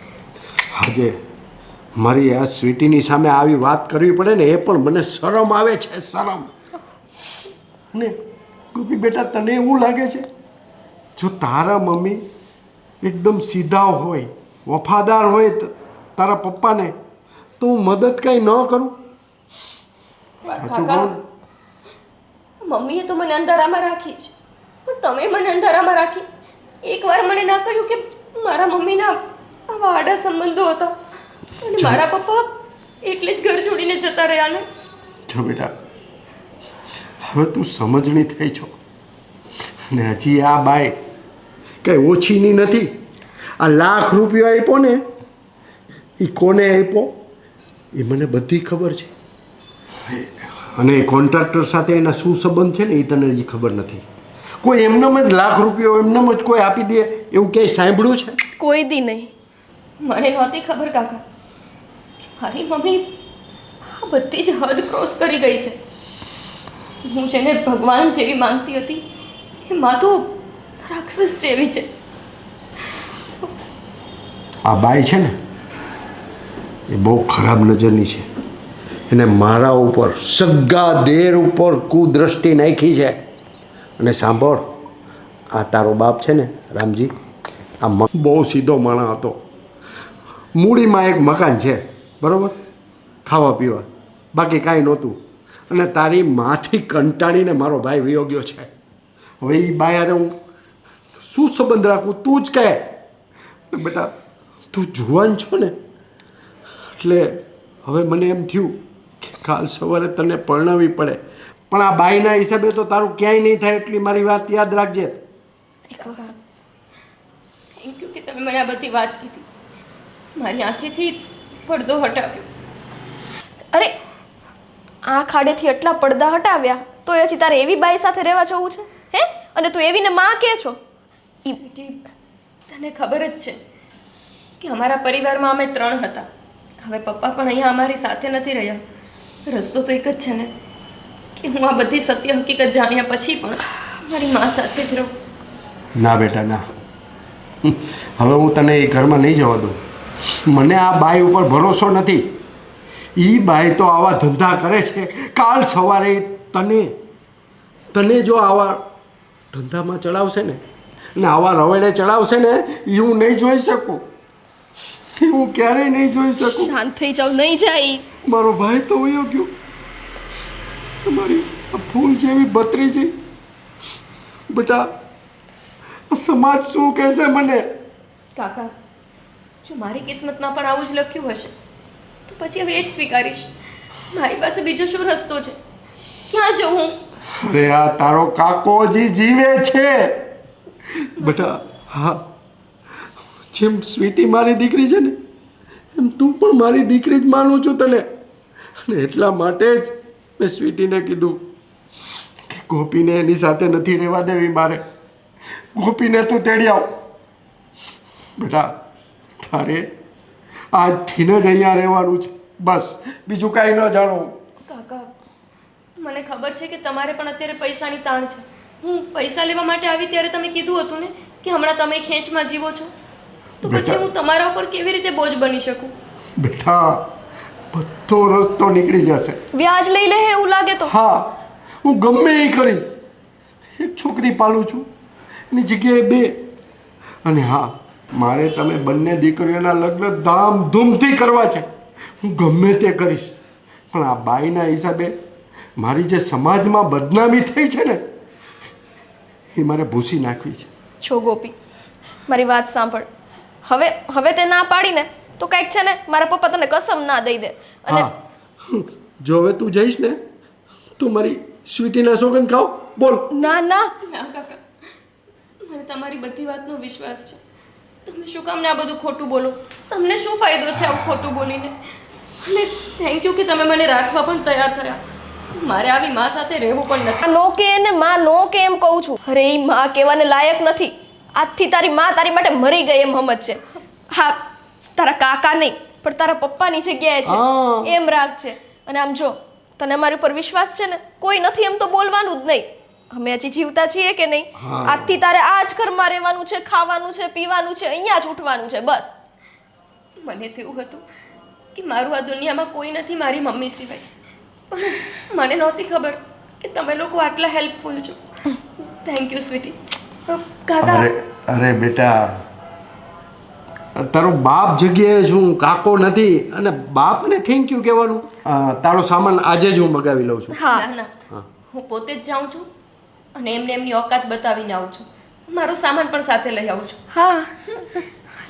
આજે મારી આ સ્વીટીની સામે આવી વાત કરવી પડે ને, એ પણ મને શરમ આવે છે, શરમ. ને ગોપી બેટા, તને એવું લાગે છે જો તારા મમ્મી એકદમ સીધા હોય, વફાદાર હોય તારા પપ્પાને, તો હું મદદ કંઈ ન કરું? સાચું કહું? મમ્મીએ તો મને અંધારામાં રાખી છે, પણ તમે મને અંધારામાં રાખી. એકવાર મને ના કહ્યું કે મારા મમ્મીના આવા આડા સંબંધો હતા અને મારા પપ્પા એટલે જ ઘર છોડીને જતા રહ્યા ને. જો બેટા, હવે તું સમજણી થઈ છો. અને હજી આ બાઈ કંઈ ઓછીની નથી. આ લાખ રૂપિયા આપ્યો ને, એ કોને આપ્યો એ મને બધી ખબર છે. અને કોન્ટ્રાક્ટર સાથે એના શું સંબંધ છે ને એ તને હજી ખબર નથી. કોઈ એમનેમ જ લાખ રૂપિયા એમનેમ જ કોઈ આપી દે એવું ક્યાંય સાંભળ્યું છે? કોઈ દી નહીં. મને નહોતી ખબર કાકા. મારી મમ્મી આ બધી જ હદ ક્રોસ કરી ગઈ છે. હું જેને ભગવાન જેવી માનતી હતી એ માં તો રાક્ષસ જેવી છે. આ બાઈ છે ને એ બહુ ખરાબ નજરની છે. એને મારા ઉપર, સગા દેર ઉપર કુદ્રષ્ટિ નાખી છે. અને સાંભળ, આ તારો બાપ છે ને રામજી, આ બહુ સીધો માણસ હતો. મૂડીમાં એક મકાન છે, બરાબર, ખાવા પીવા, બાકી કાંઈ નહોતું. અને તારી માથી કંટાળીને મારો ભાઈ વયો ગયો છે. હવે એ બાઈ હારે હું શું સંબંધ રાખું, તું જ કહે. બેટા, તું જુવાન છો ને, એટલે હવે મને એમ થયું કે કાલ સવારે તને પરણાવવી પડે. પણ આ બાઈના હિસાબે તો તારું ક્યાંય નહીં થાય, એટલી મારી વાત યાદ રાખજે. થેન્ક યુ કે તમે મને આ બધી વાત કીધી. મારી આંખેથી પડદો હટાવ્યો. અરે, આ ખાડેથી એટલા પડદા હટાવ્યા તો હજી તારે એવી બાઈ સાથે રહેવા જવું છે? હે? અને તું એવીને માં કે છો? સ્વીટી, તને ખબર જ છે કે અમારા પરિવારમાં અમે 3 હતા. હવે પપ્પા પણ અહીંયા અમારી સાથે નથી રહ્યા. રસ્તો તો એક જ છે ને કે હું આ બધી સત્ય હકીકત જાણ્યા પછી પણ મારી મા સાથે જ રહું. ના બેટા, ના. હવે હું તને એ ઘરમાં નહીં જવા દઉં. મને આ બાઈ ઉપર ભરોસો નથી. એ બાઈ તો આવા ધંધા કરે છે. કાલ સવારે તને જો આવા ધંધામાં ચડાવશે ને, અને આવા રવેડે ચડાવશે ને, એ હું નહીં જોઈ શકું. એ હું ક્યારેય નહીં જોઈ શકું. શાંત થઈ જાવ. નહીં જાય. મારો ભાઈ તો વયો ગયો. તમારી આ ફૂલ જેવી ભત્રીજી, બેટા, આ સમાજ શું કહેશે મને? કાકા, જો મારી કિસ્મતમાં પણ આવું જ લખ્યું હશે તો પછી હવે એ જ સ્વીકારીશ. મારી પાસે બીજો શું રસ્તો છે? ક્યાં જઉં હું? અરે, આ તારો કાકો હજી જીવે છે બેટા. હા, જેમ સ્વીટી મારી દીકરી છે ને, એમ તું પણ મારી દીકરી જ માનું છું તને. અને એટલા માટે જ મેં સ્વીટીને કીધું કે ગોપીને એની સાથે નથી રહેવા દેવી મારે. ગોપીને તું તેડી આવ. બેટા, તારે આજથી જ અહીંયા રહેવાનું છે, બસ. બીજું કાંઈ ન જાણો. કાકા, મને ખબર છે કે તમારે પણ અત્યારે પૈસાની તાણ છે. હું પૈસા લેવા માટે આવી ત્યારે તમે કીધું હતું ને કે હમણાં તમે ખેંચમાં જીવો છો, તો પછી હું તમારા ઉપર કેવી રીતે બોજ બની શકું? બેટા, બધો રસ્તો નીકળી જશે. વ્યાજ લઈ લે એવું લાગે તો? હા, હું ગમે એ કરીશ. એક છોકરી પાલું છું, એની જગ્યાએ 2. અને હા, મારે તમે બંને દીકરીઓના લગ્ન ધામધૂમથી કરવા છે. હું ગમે તે કરીશ. પણ આ બાઈના હિસાબે મારી જે સમાજમાં બદનામી થઈ છે ને એ મારે ભૂસી નાખવી છે. છો ગોપી, મારી વાત સાંભળ. હવે તે ના પાડીને તો કંઈક છે ને મારા પપ્પા તને કસમ ના દઈ દે. અને હા, જો હવે તું જઈશ ને તું મારી સ્વીટીના સોગંદ ખાવ. બોલ. ના ના, ના કાકા, મને તમારી બધી વાતનો વિશ્વાસ છે. તમે શું કામ ને આ બધું ખોટું બોલો? તમને શું ફાયદો છે આવું ખોટું બોલીને? અને થેન્ક યુ કે તમે મને રાખવા પણ તૈયાર થયા. મારે આવી માં સાથે રહેવું પણ નથી. નો કે ને માં નો કે એમ કહું છું. અરે એ માં કહેવાને લાયક નથી. આજથી તારી માં તારી માટે મરી ગઈ એમ સમજ છે. હા, તારા કાકા નહીં પણ તારા પપ્પાની જગ્યાએ હા. છે એમ રાખજે. અને આમ જો તને અમારી ઉપર વિશ્વાસ છે ને, કોઈ નથી એમ તો બોલવાનું જ નહીં. અમે હજી જીવતા છીએ કે નહીં? હા. આજથી તારે આ જ ઘરમાં રહેવાનું છે, ખાવાનું છે, પીવાનું છે, અહીંયા જ ઉઠવાનું છે, બસ. મને તો એવું હતું કે મારું આ દુનિયામાં કોઈ નથી મારી મમ્મી સિવાય. પણ મને નહોતી ખબર કે તમે લોકો આટલા હેલ્પફુલ છો. Thank you sweetie. કાકા, અરે બેટા, તારો બાપ જગ્યાએ છું, કાકો નથી. અને બાપને થેન્ક યુ કહેવાનું. તારો સામાન આજે જ હું મગાવી લઉં છું. હા ના ના, હું પોતે જ જાઉં છું અને એમને એમની ઓકાત બતાવીને આવું છું. મારો સામાન પણ સાથે લઈ આવું છું. હા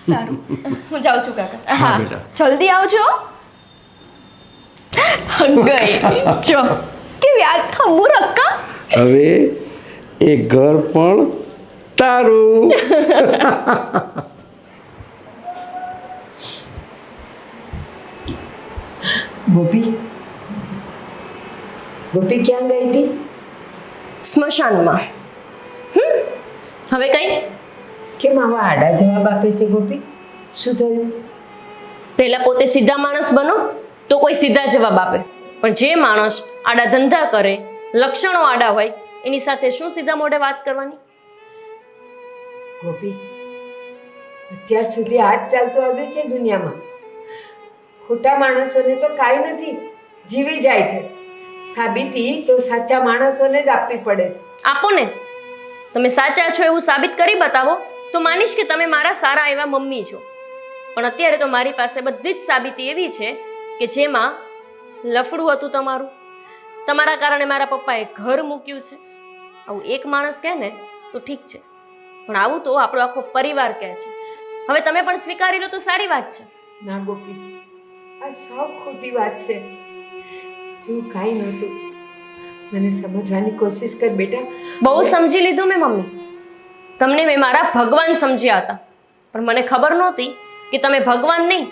સારું, હું જાઉં છું કાકા. હા, બેટા. જલ્દી આવજો. ગઈ જો કેવી આખા મૂરખ. હવે એ ઘર પણ તારું. ગોપી, ગોપી ક્યાં ગઈ હતી? સ્મશાનમાં. હવે કઈ? કેમ આવા આડા જવાબ આપે છે ગોપી? શું થયું? પહેલા પોતે સીધા માણસ બનો તો કોઈ સીધા જવાબ આપે. પણ જે માણસ આડા ધંધા કરે, લક્ષણો આડા હોય, એની સાથે શું સીધા મોઢે વાત કરવાની? ગોપી, અત્યાર સુધી આ જ ચાલતું આવ્યું છે દુનિયામાં. ખોટા માણસોને તો કાંઈ નથી, જીવી જાય છે. સાબિતી તો સાચા માણસોને જ આપવી પડે છે. આપો ને, તમે સાચા છો એવું સાબિત કરી બતાવો તો માનીશ કે તમે મારા સારા એવા મમ્મી છો. પણ અત્યારે તો મારી પાસે બધી જ સાબિતી એવી છે કે જેમાં લફડું હતું તમારું. તમારા કારણે મારા પપ્પાએ ઘર મૂક્યું છે. આવું એક માણસ કહે ને તો ઠીક છે, પણ આવું તો આપણો આખો પરિવાર કહે છે. હવે તમે પણ સ્વીકારી લો તો સારી વાત છે. ના ગોપી, આ સાવ ખોટી વાત છે. એવું કાંઈ નહોતું. મને સમજવાની કોશિશ કર બેટા. બહુ સમજી લીધું મેં મમ્મી. તમને મેં મારા ભગવાન સમજ્યા હતા, પણ મને ખબર નહોતી કે તમે ભગવાન નહીં,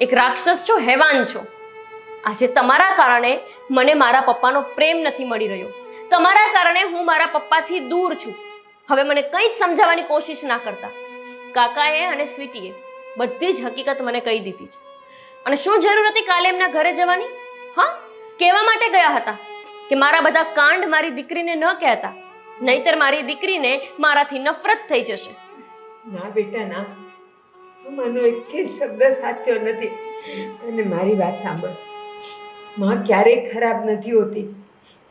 એક રાક્ષસ છો, હેવાન છો. આજે તમારા કારણે મને મારા પપ્પાનો પ્રેમ નથી મળી રહ્યો. તમારા કારણે હું મારા પપ્પાથી દૂર છું. હવે મને કંઈ જ સમજાવવાની કોશિશ ના કરતા. કાકાએ અને સ્વીટીએ બધી જ હકીકત મને કહી દીધી છે. અને શું જરૂર હતી કાલે એમના ઘરે જવાની? હા, કહેવા માટે ગયા હતા કે મારા બધા કાંડ મારી દીકરીને ન કહેતા, નહીતર મારી દીકરીને મારાથી નફરત થઈ જશે. ના બેટા ના, માનો એક શબ્દ સાચો નથી. અને મારી વાત સાંભળ, માં ક્યારેય ખરાબ નથી હોતી,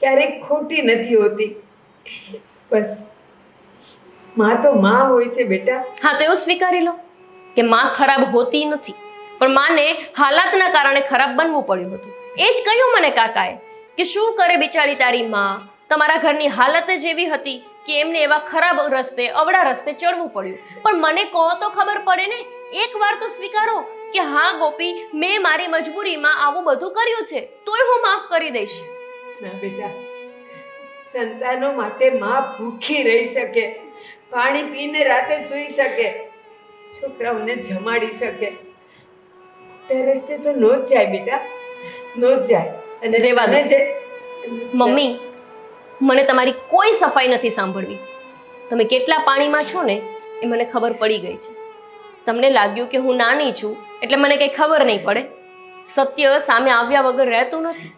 ક્યારેય ખોટી નથી હોતી. બસ માં તો માં હોય છે બેટા. હા, તો એવું સ્વીકારી લો કે માં ખરાબ હોતી નથી, પણ માને હાલાતના કારણે ખરાબ બનવું પડ્યું હતું. એ જ કહ્યું મને કાકાએ કે શું કરે બિચારી તારી માં, તમારા ઘરની હાલત જ એવી હતી કે એમને એવા ખરાબ રસ્તે, અવળા રસ્તે ચડવું પડ્યું. પણ મને કહો તો ખબર પડે ને. એકવાર તો સ્વીકારો કે હા ગોપી, મેં મારી મજબૂરીમાં આવું બધું કર્યું છે, તોય હું માફ કરી દઈશ. ના બેટા, સંતાનો માટે માં ભૂખી રહી શકે, પાણી પીને રાતે સૂઈ શકે, છોકરાઓને જમાડી શકે. તે રસ્તે તો નો જ જાય બેટા, નો જ જાય. અને રહેવા દો. તને જે મમ્મી, મને તમારી કોઈ સફાઈ નથી સાંભળવી. તમે કેટલા પાણીમાં છો ને એ મને ખબર પડી ગઈ છે. તમને લાગ્યું કે હું નાની છું એટલે મને કંઈ ખબર નહીં પડે. સત્ય સામે આવ્યા વગર રહેતું નથી.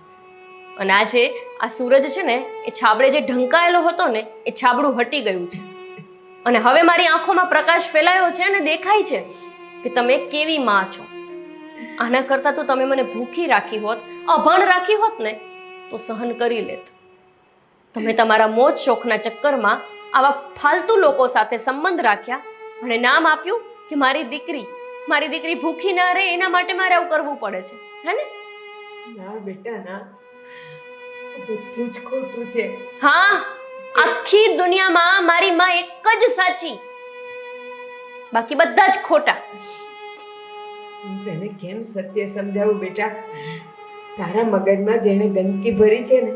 અને આજે આ સૂરજ છે ને એ છાબડે જે ઢંકાયેલો હતો ને એ છાબડું હટી ગયું છે. અને હવે મારી આંખોમાં પ્રકાશ ફેલાયો છે અને દેખાય છે કે તમે કેવી માં છો. આના કરતાં તો તમે મને ભૂખી રાખી હોત, અભણ રાખી હોત ને તો સહન કરી લેત. તમે તમારા મોજ શોખના ચક્કરમાં આવા ફાલતુ લોકો સાથે સંબંધ રાખ્યા અને નામ આપ્યું કે મારી દીકરી ભૂખી ના રહે એના માટે મારે આવું કરવું પડે છે, હે ને? ના બેટા ના, બધું જ ખોટું છે. હા, આખી દુનિયામાં મારી માં એક જ સાચી, બાકી બધા જ ખોટા. હું તને કેમ સત્ય સમજાવું બેટા? તારા મગજમાં જેણે ગંદકી ભરી છે ને,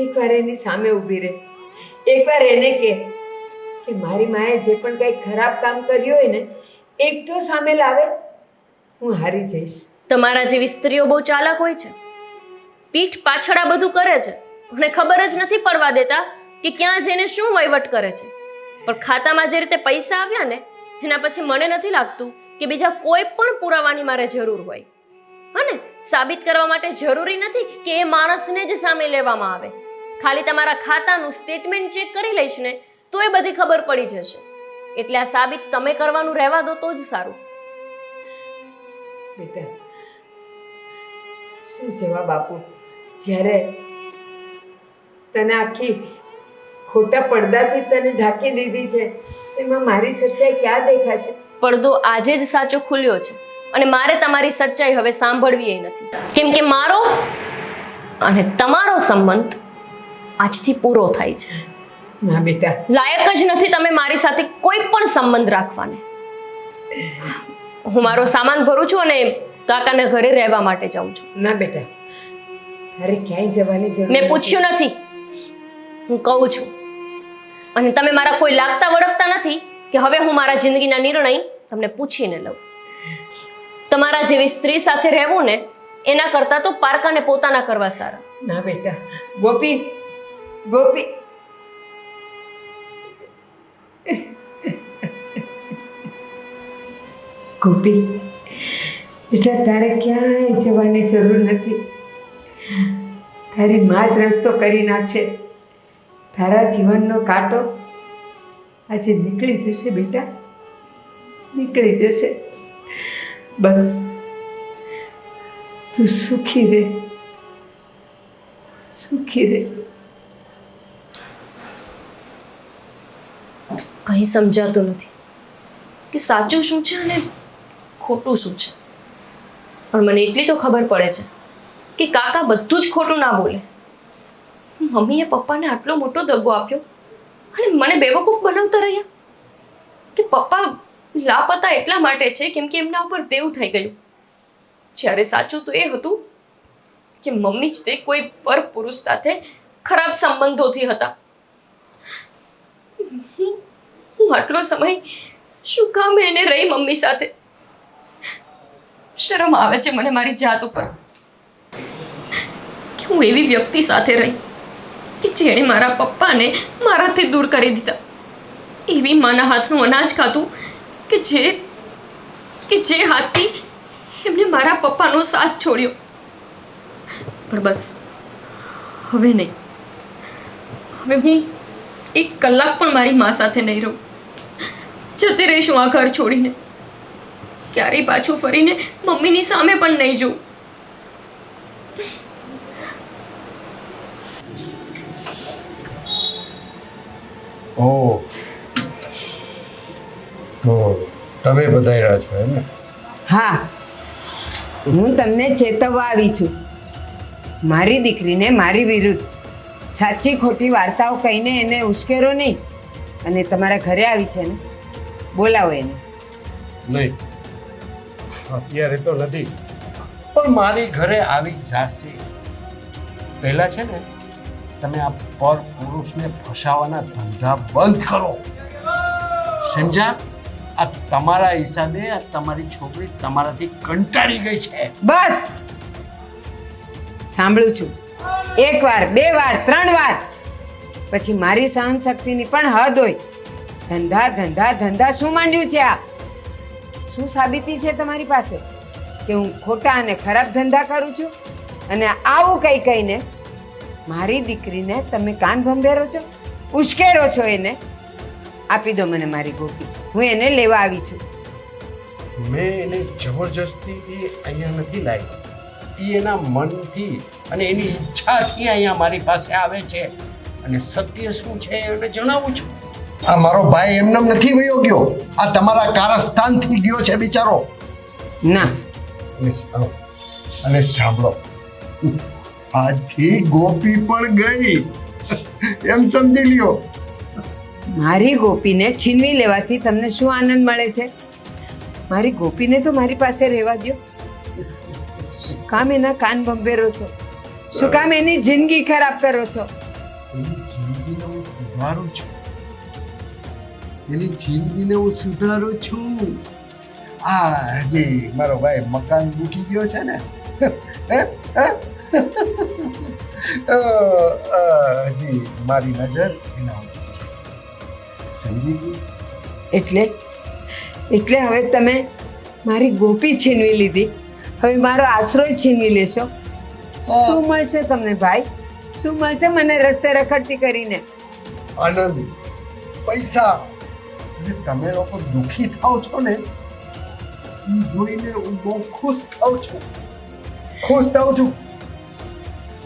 એકવાર એની સામે ઊભી રહે. એકવાર એને કે મારી માએ જે પણ કંઈ ખરાબ કામ કર્યું હોય ને, એક તો સામે લાવે, હું હારી જઈશ. તમારા જેવી સ્ત્રીઓ બહુ ચાલાક હોય છે. પીઠ પાછળ આ બધું કરે છે અને ખબર જ નથી પડવા દેતા કે ક્યાં જઈને શું વહીવટ કરે છે. પણ ખાતામાં જે રીતે પૈસા આવ્યા ને, એના પછી મને નથી લાગતું કે બીજા કોઈ પણ પુરાવાની મારે જરૂર હોય. અને સાબિત કરવા માટે જરૂરી નથી કે એ માણસને જ સામે લેવામાં આવે. ખાલી તમારા ખાતાનું સ્ટેટમેન્ટ ચેક કરી લઈશ ને તો એ બધી ખબર પડી જશે. એટલે આ સાબિત તમે કરવાનું રહેવા દો તો જ સારું. બેટા, શું જવાબ આપું જ્યારે તને આખી ખોટા પડદાથી તને ઢાંકી દીધી છે? એમાં મારી સચ્ચાઈ ક્યાં દેખાશે? પડદો આજે જ સાચો ખુલ્યો છે અને મારે તમારી સચ્ચાઈ હવે સાંભળવી નથી. કેમ કે મારો અને તમારો સંબંધ આજથી પૂરો થાય છે. ના બેટા, લાયક જ નથી તમે મારી સાથે કોઈ પણ સંબંધ રાખવાને. હું મારો સામાન ભરું છું અને કાકાના ઘરે રહેવા માટે જાઉં છું. ના બેટા, તારે ક્યાંય જવાની જરૂર મેં પૂછ્યું નથી, હું કહું છું. અને તમે મારા કોઈ લાગતા વળગતા નથી કે હવે હું મારા જિંદગીના નિર્ણય તમને પૂછીને લઉં. તમારા જેવી સ્ત્રી સાથે રહેવું ને એના કરતાં તો પારકાને પોતાના કરવા સારા. ના બેટા, ગોપી, ગોપી, ગોપી બેટા, તારે ક્યાંય જવાની જરૂર નથી. તારી માં જ રસ્તો કરી નાખશે. તારા જીવનનો કાંટો આજે નીકળી જશે બેટા, નીકળી જશે. બસ તું સુખી રહે, સુખી રહે. કંઈ સમજાતું નથી કે સાચું શું છે અને ખોટું શું છે. પણ મને એટલી તો ખબર પડે છે કે કાકા બધું જ ખોટું ના બોલે. મમ્મીએ પપ્પાને આટલો મોટો દગો આપ્યો અને મને બેવકૂફ બનાવતા રહ્યા કે પપ્પા લાપતા એટલા માટે છે કેમ કે એમના ઉપર દેવ થઈ ગયું. જ્યારે સાચું તો એ હતું કે મમ્મી જ તે કોઈ પર પુરુષ સાથે ખરાબ સંબંધોથી હતા. હું આટલો સમય શું કામ એને રહી મમ્મી સાથે? શરમ આવે છે મને મારી જાત ઉપર કે હું એવી વ્યક્તિ સાથે રહી કે જેણે મારા પપ્પાને મારાથી દૂર કરી દીધા. એવી માના હાથનું અનાજ ખાધું કે જે હાથથી એમને મારા પપ્પાનો સાથ છોડ્યો. પણ બસ હવે નહીં. હવે હું એક કલાક પણ મારી મા સાથે નહીં રહું. જતી રહીશું આ ઘર છોડીને. ક્યારેય પાછું ફરીને મમ્મીની સામે પણ નહીં જોઉં. ઓહ, તો તમે બધાયરા છો એમ ને? હા, હું તમને ચેતવવા આવી છું. મારી દીકરીને મારી વિરુદ્ધ સાચી ખોટી વાર્તાઓ કહીને એને ઉશ્કેરો નહીં. અને તમારા ઘરે આવી છે ને, બોલાવો એને. નહીં, અત્યારે તો નથી, પણ મારી ઘરે આવી જશે. પહેલા છે ને તમે આ પર પુરુષને ફસાવાના ધંધા બંધ કરો, સમજ્યા? આ તમારા હિસાબે આ તમારી છોકરી તમારાથી કંટાળી ગઈ છે. બસ સાંભળું છું. એકવાર, બે વાર, 3 વાર, પછી મારી સહન શક્તિની પણ હદ હોય. ધંધા ધંધા ધંધા શું માંડ્યું છે આ? શું સાબિતી છે તમારી પાસે કે હું ખોટા અને ખરાબ ધંધા કરું છું? અને આવું કઈ કહીને મારી દીકરીને તમે કાન ભંભેરો છો, ઉશ્કેરો છો એને. આપી દો મને મારી ગોપી, હું એને લેવા આવી છું. મેં એને જબરજસ્તીથી અહીંયા નથી લાવી. એ એના મનથી અને એની ઈચ્છાથી અહીંયા મારી પાસે આવે છે. અને સત્ય શું છે એને જણાવું છું. આ મારો ભાઈ એમનેમ નથી વયો ગયો, આ તમારા કારસ્થાનથી ગયો છે બિચારો. ના, અને સાંભળો, આજથી ગોપી પણ ગઈ એમ સમજી લ્યો. મારી ગોપીને છીનવી લેવાથી તમને શું આનંદ મળે છે? મારી ગોપીને તો મારી પાસે રહેવા દો. શું કામ એના કાન ભંભેરો છો? શું કામ એની જિંદગી ખરાબ કરો છો? એની જિંદગીને હું સુધારું છું. એની જિંદગીને હું સુધારું છું. આ હજી મારો ભાઈ મકાન મૂકી ગયો છે ને હજી મારી નજર એના ઉપર છે. સમજી ગઈ? એટલે હવે તમે મારી ગોપી છીનવી લીધી, હવે મારો આશ્રય છીનવી લેશો. શું મળશે તમને ભાઈ? શું મળશે મને રસ્તે રખડતી કરીને? આનંદ, પૈસા. એટલે તમે લોકો દુઃખી થાવ છો ને એ જોઈને હું બહુ ખુશ થાઉં છું.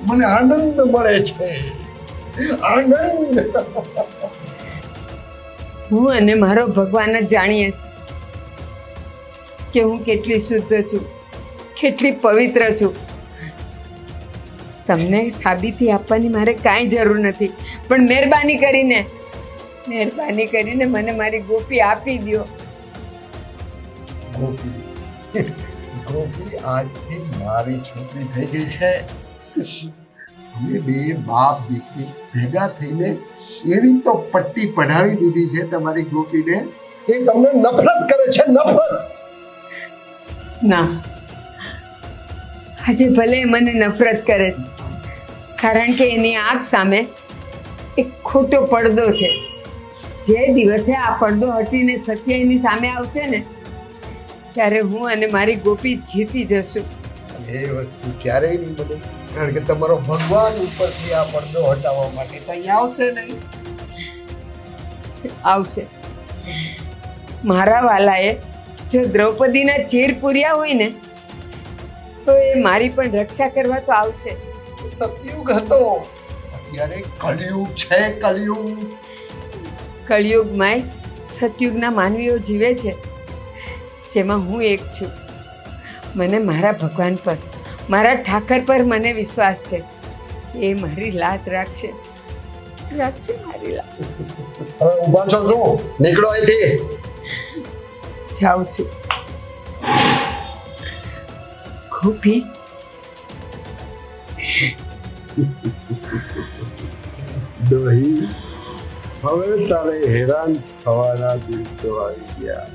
મને આનંદ મળે છે, આનંદ. હું અને મારો ભગવાન જ જાણીએ છીએ કે હું કેટલી શુદ્ધ છું, કેટલી પવિત્ર છું. તમને સાબિતી આપવાની મારે કાંઈ જરૂર નથી, પણ મહેરબાની કરીને મને મારી ગોપી આપી દો. ગોપી આજથી મારી છોકરી થઈ ગઈ છે. અમે બે બાપ દીકરી ભેગા થઈને એવી તો પટ્ટી પઢાવી દીધી છે તમારી ગોપીને એ તમને નફરત કરે છે. નફરત ના, આજે ભલે મને નફરત કરે, કારણ કે એની આંખ સામે એક ખોટો પડદો છે. જે દિવસે આ પડદો હટીને સત્ય એની સામે આવશે ને, ત્યારે હું અને મારી ગોપી જીતી જશું. એ વસ્તુ ક્યારેય નહીં બને, કારણ કે તમારો ભગવાન ઉપરથી આ પડદો હટાવવા માટે તો અહીંયા આવશે નહીં. આવશે. મારા વાલાએ જો દ્રૌપદીના ચીર પૂર્યા હોય ને, તો એ મારી પણ રક્ષા કરવા તો આવશે. સતયુગ હતો, અત્યારે કળિયુગ છે. કળિયુગમાં સતયુગના માનવીઓ જીવે છે, જેમાં હું એક છું. મને મારા ભગવાન પર, મારા ઠાકર પર મને વિશ્વાસ છે. એ મારી લાજ રાખશે મારી લાજ. હવે ઊભા છો શું? નીકળો અહીંથી. જાઉં છું. ગોપી, દહીં, હવે તારે હેરાન થવાના દિવસો આવી ગયા.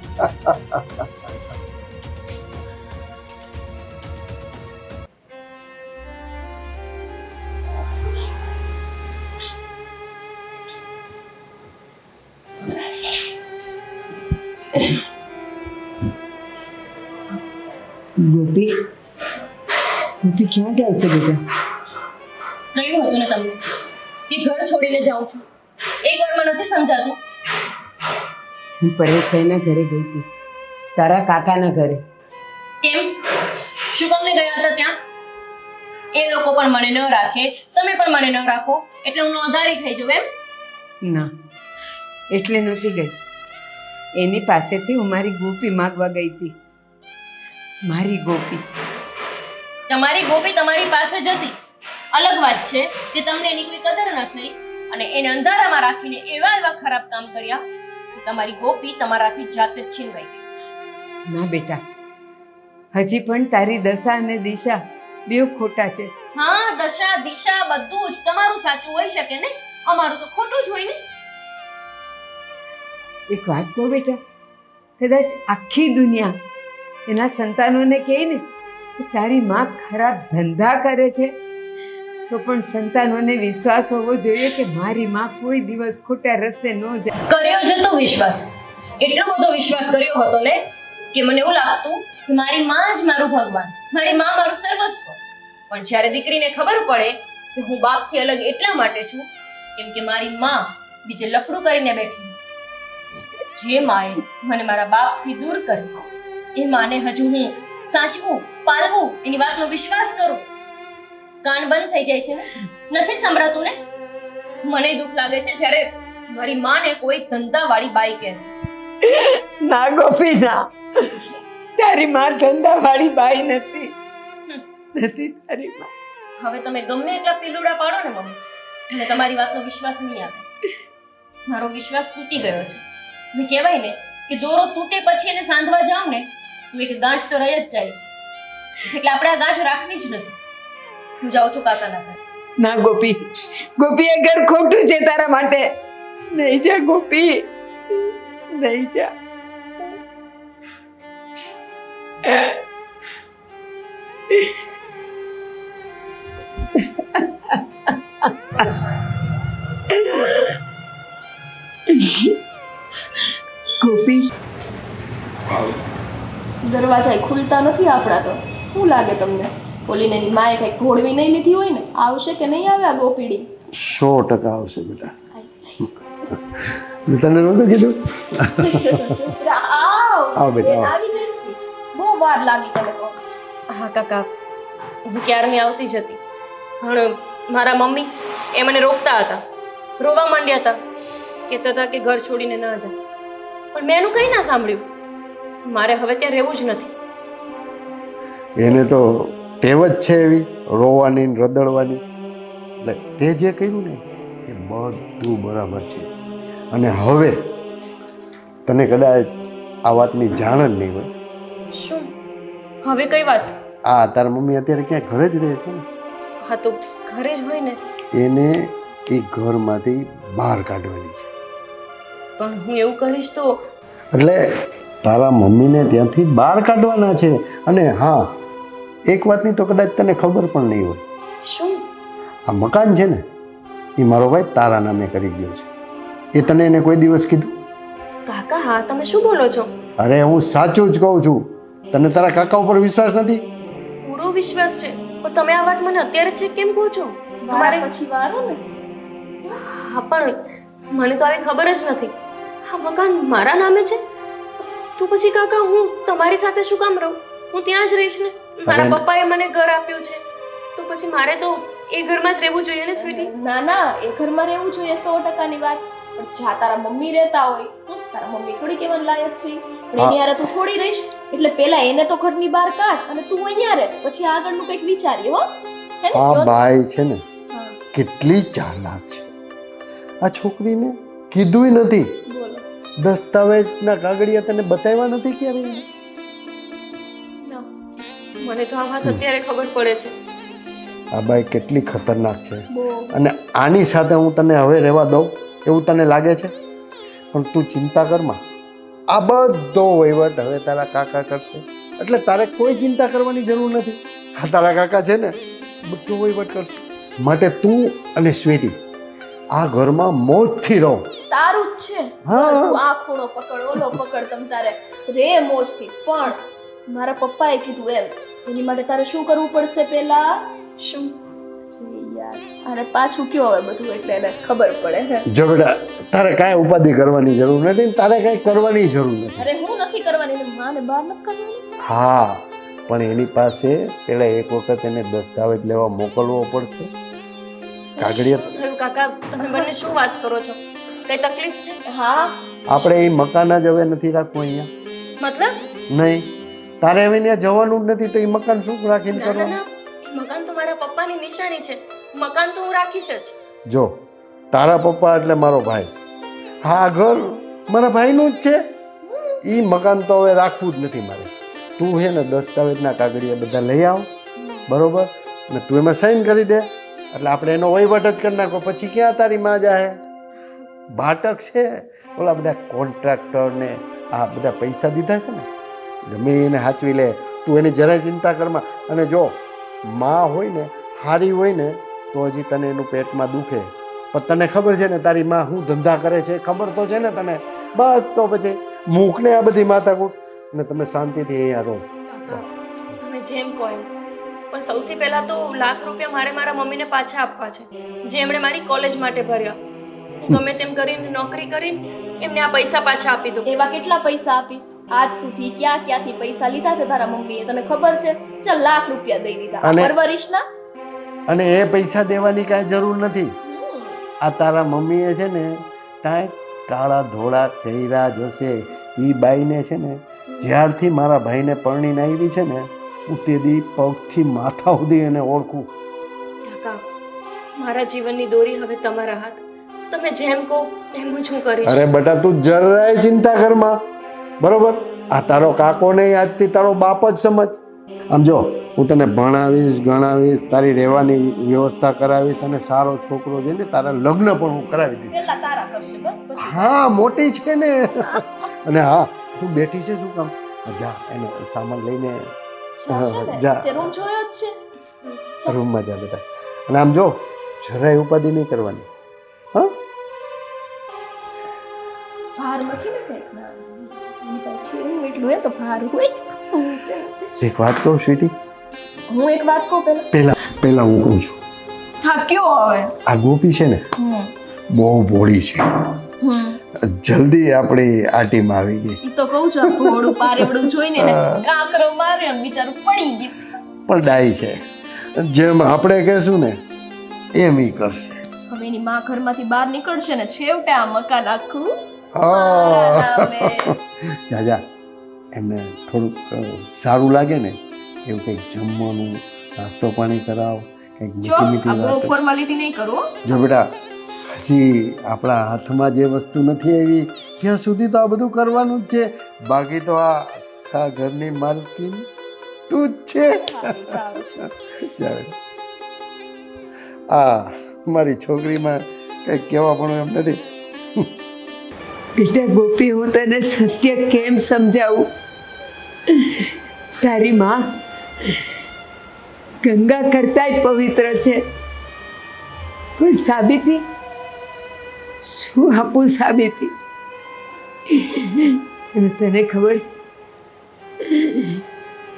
ગોપી ક્યાં જાય છે બેટા? કહ્યું હતું ને તમને કે ઘર છોડીને જાઉં છું. એક વારમાં નથી સમજાતું? હું પરેશભાઈના ઘરે ગઈ હતી, તારા કાકાના ઘરે. કેમ? શું તમને ગયા હતા ત્યાં? એ લોકો પણ મને ન રાખે, તમે પણ મને ન રાખો, એટલે હું નોંધારી થઈ જાઉં એમ? ના, એટલે નહોતી ગઈ. એની પાસેથી હું મારી ગોપી માગવા ગઈ હતી. મારી ગોપી. તમારી ગોપી તમારી પાસે જ હતી. અલગ વાત છે કે તમને એની કોઈ કદર ન થઈ અને એને અંધારામાં રાખીને એવા ખરાબ કામ કર્યા કે તમારી ગોપી તમારાથી જાતે જ છીનવાઈ ગઈ. ના બેટા, હજી પણ તારી દશા અને દિશા બેઉ ખોટા છે. હા, દશા દિશા બધું જ તમારું સાચું હોઈ શકે ને, અમારું તો ખોટું જ હોય ને. એક વાત કહું બેટા, કદાચ આખી દુનિયા એના સંતાનોને કહે ને કે તારી માં ખરાબ ધંધા કરે છે, તો પણ સંતાનોને વિશ્વાસ હોવો જોઈએ કે મારી માં કોઈ દિવસ ખોટા રસ્તે ન જાય. કર્યો જ તો વિશ્વાસ, એટલો બધો વિશ્વાસ કર્યો હતો ને કે મને એવું લાગતું કે મારી માં જ મારું ભગવાન, મારી માં મારું સર્વસ્વ. પણ જ્યારે દીકરીને ખબર પડે કે હું બાપથી અલગ એટલા માટે છું કેમ કે મારી માં બીજે લફડું કરીને બેઠી, જે માએ મને મારા બાપથી દૂર કરી, એ માને હજુ હું સાચવું પાલવું એની વાતનો વિશ્વાસ કરું, કાન બંધ થઈ જાય છે ને, નથી સંભળાતું ને. મને દુઃખ લાગે છે જ્યારે મારી માને કોઈ ધંધાવાળી બાઈ કહે છે. ના ગોપી ના, તારી માં ધંધાવાળી બાઈ નથી તારી માં. હવે તમે ગમે એટલા પીલુડા પાડો ને મમ્મી, મને તમારી વાતનો વિશ્વાસ નહીં આવે. મારો વિશ્વાસ તૂટી ગયો છે. ને કહેવાય ને કે દોરો તૂટે પછી એને સાંધવા જાવ ને તો એક ગાંઠ તો રહી જ જાય છે. એટલે આપણે આ ગાંઠ રાખવી જ નથી. હું જાઉં છું કાકાના ઘરે. ના ગોપી, ગોપી એ ઘર ખોટું છે તારા માટે. નહીં જા ગોપી, નહીં જા. ગોપી, દરવાજા ખુલતા નથી આપણા તો. શું લાગે તમને? ઓલીને એની માએ કંઈક ઘોડવી નહીં લીધી હોય ને, આવશે કે નહીં આવે આ ગોપીડી? 100% આવશે બેટા. મેં તને નહોતું કીધું? આવ બેટા, આવ. આવી ગઈ. બહુ વાર લાગી તને તો. હા કાકા, હું ક્યારની આવતી જ હતી. પણ મારા મમ્મી એ મને રોકતા હતા, રોવા માંડ્યા હતા, કહેતા હતા કે ઘર છોડીને ના જા. પણ મેં એનું કંઈ ના સાંભળ્યું. મારે હવે ત્યાં રહેવું જ નથી. એને તો ટેવ જ છે એવી રોવાની ને રદડવાની. એટલે તે જે કર્યું ને એ બધું બરાબર છે. અને હવે તને કદાચ આ વાતની જાણ જ નહીં હોય. શું? હવે કઈ વાત? આ તારા મમ્મી અત્યારે ક્યાં ઘરે જ રહે છે ને? હા તો ઘરે જ હોય ને. એને એ ઘરમાંથી બહાર કાઢવાની છે. પણ હું એવું કરીશ તો એટલે તારા મમ્મીને ત્યાંથી બહાર કાઢવાના છે. અને હા, એક વાતની તો કદાચ તને ખબર પણ નહીં હોય. શું? આ મકાન છે ને એ મારો ભાઈ તારા નામે કરી ગયો છે. એ તને એને કોઈ દિવસ કીધું? કાકા હા, તમે શું બોલો છો? અરે હું સાચું જ કહું છું. તને તારા કાકા ઉપર વિશ્વાસ નથી? પૂરો વિશ્વાસ છે, પણ તમે આ વાત મને અત્યારે જ કેમ કહો છો? તમારે પછી વારો ને. હા પણ મને તો આવી ખબર જ નથી. આ મકાન મારા નામે છે તો પછી કાકા હું તમારી સાથે શું કામ રહું? હું ત્યાં જ રહીશ ને. મારા પપ્પાએ મને ઘર આપ્યું છે તો પછી મારે તો એ ઘરમાં જ રહેવું જોઈએ ને સ્વીટી. ના ના, એ ઘરમાં રહેવું જોઈએ 100%ની વાત. પણ જ્યાં તારા મમ્મી રહેતા હોય, તારા મમ્મી થોડી કેવન લાયક છે, પણ એની હારે તું થોડી રહીશ. એટલે પેલા એને તો ઘરની બહાર કાઢ અને તું અહીંયા રહે, પછી આગળનું કંઈક વિચારીએ. હો હે ને? આ બાઈ છે ને કેટલી ચાલાક છે. આ છોકરીને કીધુંય નથી. બોલો. દસ્તાવેજના કાગળિયા તને બતાવ્યા નથી ક્યારે? ના, મને તો આ વાત અત્યારે ખબર પડે છે. આ બાઈ કેટલી ખતરનાક છે. બહુ. અને આની સાથે હું તને હવે રહેવા દઉં એવું તને લાગે છે? પણ તું ચિંતા કરમાં. આ બધો વહીવટ હવે તારા કાકા કરશે. એટલે તારે કોઈ ચિંતા કરવાની જરૂર નથી. આ તારા કાકા છે ને બધો વહીવટ કરશે. માટે તું અને સ્વીટી આ ઘરમાં મોજથી રહો. તારું જ છે. હા. તું આ ખૂણો પકડ, ઓલો પકડ, તમ તારે રે મોજથી. પણ મારા પપ્પાએ કીધું એમ, એની માટે તારે શું કરવું પડશે પેલા? શું? યાર, અરે પાછું કયો હવે બધું, એટલે એને ખબર પડે. જો બેટા, તારે કાંઈ ઉપાધિ કરવાની જરૂર નથી. તારે કાંઈ કરવાની જરૂર નથી. અરે હું નથી કરવાની, એને માને બહાર નથી કરવાની. હા, પણ એની પાસે પેલા એક વખત એને દસ્તાવેજ લેવા મોકલવો પડશે. કાગળિયા થયું કાકા, તમે બંને શું વાત કરો છો? કઈ તકલીફ છે? હા, આપણે એ મકાન જ હવે નથી રાખવું અહીંયા. મતલબ? નહીં, તારે હવે ત્યાં જવાનું જ નથી તો એ મકાન શું રાખીને ના ના કરવાનું? ના, મકાન તો મારા પપ્પાની નિશાની છે. મકાન તો હું રાખીશ જ. જો, તારા પપ્પા એટલે મારો ભાઈ. હા, ઘર મારા ભાઈનું જ છે. એ મકાન તો હવે રાખવું જ નથી મારે. તું છે ને દસ્તાવેજના કાગળિયા બધા લઈ આવ, બરોબર? અને તું એમાં સાઈન કરી દે એટલે આપણે એનો વહીવટ જ કરી નાખો. પછી ક્યાં તારી માં જાહે? ભાટક છે ઓલા બધા કોન્ટ્રાક્ટર ને આ બધા પૈસા દીધા છે ને, ગમે એને હાચવી લે. તું એની જરાય ચિંતા કરમાં. અને જો માં હોય ને હારી હોય ને તો હજી તને એનું પેટમાં દુખે, પણ તને ખબર છે ને તારી માં શું ધંધા કરે છે, ખબર તો છે ને તને. બસ તો પછી મૂકને આ બધી માથાકૂટ ને તમે શાંતિથી અહીંયા રહો. કાકા, તમે જેમ કહો એમ. પણ સૌથી પહેલા તો ₹1,00,000 મારે મારા મમ્મીને પાછા આપવા છે, જે એમણે મારી કોલેજ માટે ભર્યા. હું ગમે તેમ કરીને નોકરી કરીને એમને આ પૈસા પાછા આપી દઉં. એવા કેટલા પૈસા આપીશ? આજ સુધી ક્યાં ક્યાંથી પૈસા લીધા છે તારા મમ્મીએ, તને ખબર છે? ચાલ ₹1,00,000 દઈ દીધા. અને- પરવરિશના અને એ પૈસા દેવાની કાંઈ જરૂર નથી. આ તારા મમ્મીએ છે ને કાંઈ કાળા ધોળા કર્યા જ હશે. એ બાઈને છે ને જ્યારથી મારા ભાઈને પરણીને આવી છે ને હું તે દી પગથી માથા સુધી એને ઓળખું. મારા જીવનની દોરી હવે તમારા હાથ. તમે જેમ કહો એમ જ હું કરીશ. અરે બેટા તું જરાય ચિંતા કરમાં, બરોબર? આ તારો કાકો નહીં, આજથી તારો બાપ જ સમજ. આમ જો, હું તને ભણાવીશ, ગણાવીશ, તારી રહેવાની વ્યવસ્થા કરાવીશ અને સારો છોકરો છે ને તારા લગ્ન પણ હું કરાવી દઈશ. પહેલા તારા કરશે બસ, પછી હા, મોટી છે ને. અને હા, તું બેઠી છે શું કામ? જા એનો સામાન લઈને જા, તે રૂમ જોયો જ છે. રૂમમાં જા બેટા. અને આમ જો, જરાય ઉપાધિ નહીં કરવાની. હા, ભાર નથી ને કંઈક ના એની પાછી હું એટલું એ તો ભાર હોય. એક વાત કહું સ્વીટી, હું એક વાત કહું પહેલા હું કહું છું, હા કયો હવે? આ ગોપી છે ને બહુ ભોળી છે. જલ્દી આપણી આ ટીમ આવી ગઈ. ઈ તો કહું છું, આ ઘોડું પારેવડું જોઈને ને કાંકરો મારે એમ બિચારું પડી ગયું. પણ ડાઈ છે, જેમ આપણે કહેશું ને એમ ઈ કરશે. હવે એની માં ઘરમાંથી બહાર નીકળશે ને છેવટે આ મકાન આખું જા જા, એમને થોડુંક સારું લાગે ને એવું કંઈક જમવાનું, નાસ્તો પાણી કરાવ, કંઈક મીઠી મીઠી વાત. ફોર્માલિટી નહીં કરો. જો બેટા, હજી આપણા હાથમાં જે વસ્તુ નથી આવી ત્યાં સુધી તો આ બધું કરવાનું જ છે. બાકી તો આ આખા ઘરની માલકીન તું જ છે. આ મારી છોકરીમાં કંઈક કહેવા પણ એમ નથી. બેટા ગોપી, હું તને સત્ય કેમ સમજાવું? તારી માં ગંગા કરતાંય પવિત્ર છે, પણ સાબિતી શું આપું? સાબિતી અને તને ખબર છે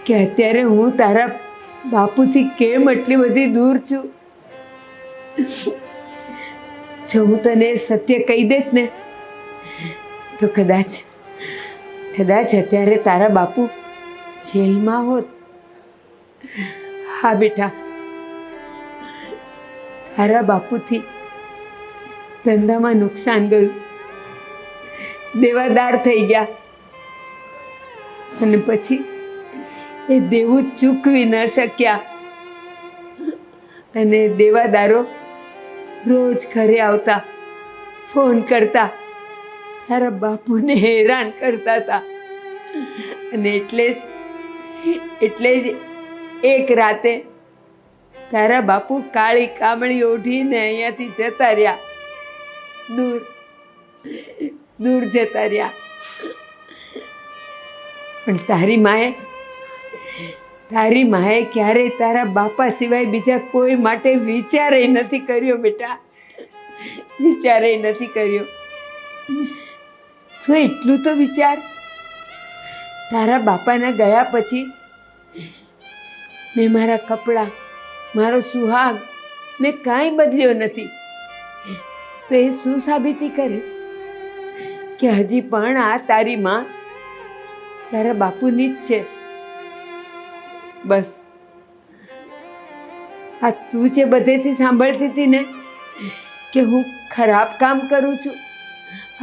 કે અત્યારે હું તારા બાપુથી કેમ આટલી બધી દૂર છું? જો હું તને સત્ય કહી દેત ને તો કદાચ અત્યારે તારા બાપુ જેલમાં હોત. હા બેટા, તારા બાપુથી ધંધામાં નુકસાન ગયું, દેવાદાર થઈ ગયા, અને પછી એ દેવું ચૂકવી ન શક્યા, અને દેવાદારો રોજ ઘરે આવતા, ફોન કરતા, તારા બાપુને હેરાન કરતા હતા. અને એટલે જ એક રાતે તારા બાપુ કાળી કામળી ઓઢીને અહીંયાથી જતા રહ્યા, દૂર જતા રહ્યા. પણ તારી માએ ક્યારેય તારા બાપા સિવાય બીજા કોઈ માટે વિચારેય નથી કર્યો બેટા, વિચારેય નથી કર્યો. તો એટલું તો વિચાર, તારા બાપાના ગયા પછી મેં મારા કપડાં, મારો સુહાગ મેં કાંઈ બદલ્યો નથી. તો એ શું સાબિતી કરે છે કે હજી પણ આ તારી માં તારા બાપુની જ છે. બસ આ તું જે બધેથી સાંભળતી હતી ને કે હું ખરાબ કામ કરું છું,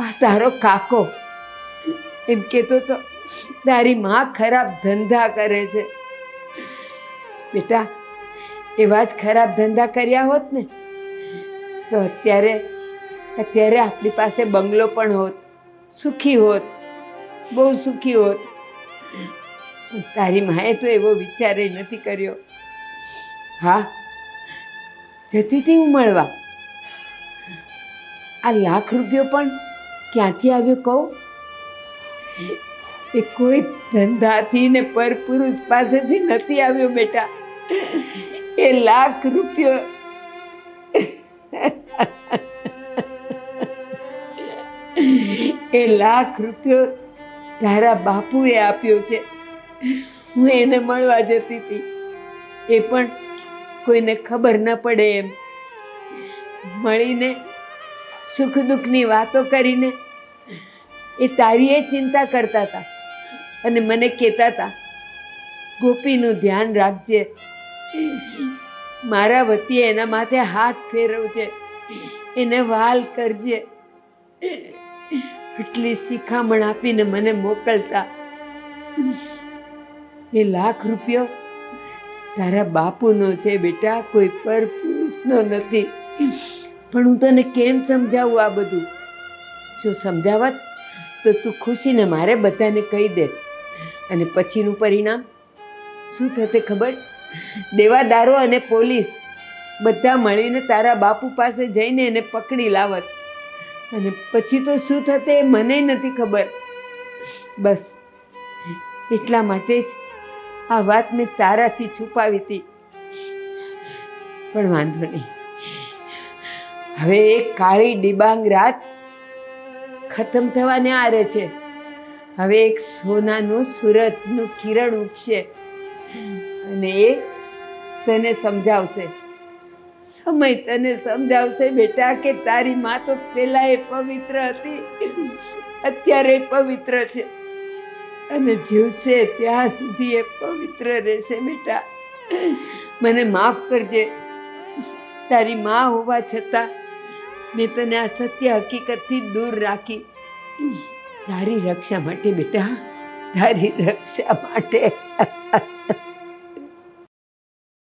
આ તારો કાકો એમ કહેતો તો તારી માં ખરાબ ધંધા કરે છે. બેટા, એવા જ ખરાબ ધંધા કર્યા હોત ને તો અત્યારે આપણી પાસે બંગલો પણ હોત, સુખી હોત, બહુ સુખી હોત. તારી માએ તો એવો વિચાર નથી કર્યો. હા, જતી હતી હું મળવા. આ લાખ રૂપિયો પણ ક્યાંથી આવ્યો કહું? એ કોઈ ધંધાથી ને પરપુરુષ પાસેથી નથી આવ્યો બેટા. એ લાખ રૂપિયો તારા બાપુએ આપ્યો છે. હું એને મળવા જતી હતી, એ પણ કોઈને ખબર ન પડે એમ. મળીને સુખ દુઃખની વાતો કરીને એ તારી એ ચિંતા કરતા હતા અને મને કહેતા હતા, ગોપીનું ધ્યાન રાખજે, મારા વતીએ એના માથે હાથ ફેરવજે, એને વાલ કરજે. એટલી શિખામણ આપીને મને મોકલતા. એ લાખ રૂપિયો તારા બાપુનો છે બેટા, કોઈ પર પુરુષનો નથી. પણ હું તને કેમ સમજાવું આ બધું? જો સમજાવત તો તું ખુશીને મારે બધાને કહી દે, અને પછીનું પરિણામ શું થતે ખબર છે? દેવાદારો અને પોલીસ બધા મળીને તારા બાપુ પાસે જઈને એને પકડી લાવત, અને પછી તો શું થતે એ મને નથી ખબર. બસ એટલા માટે જ આ વાત મેં તારાથી છુપાવી હતી. પણ વાંધો નહીં, હવે એક કાળી ડિબાંગ રાત ખતમ થવાને આરે છે. હવે એક સોનાનું સૂરજનું કિરણ ઉગશે, અને એ તને સમજાવશે. સમય તને સમજાવશે બેટા કે તારી માં તો પહેલા એ પવિત્ર હતી, અત્યારે પવિત્ર છે, અને જીવશે ત્યાં સુધી એ પવિત્ર રહેશે. બેટા મને માફ કરજે, તારી માં હોવા છતાં મેં તને આ સત્ય હકીકતથી દૂર રાખી. તારી રક્ષા માટે બેટા, તારી રક્ષા માટે.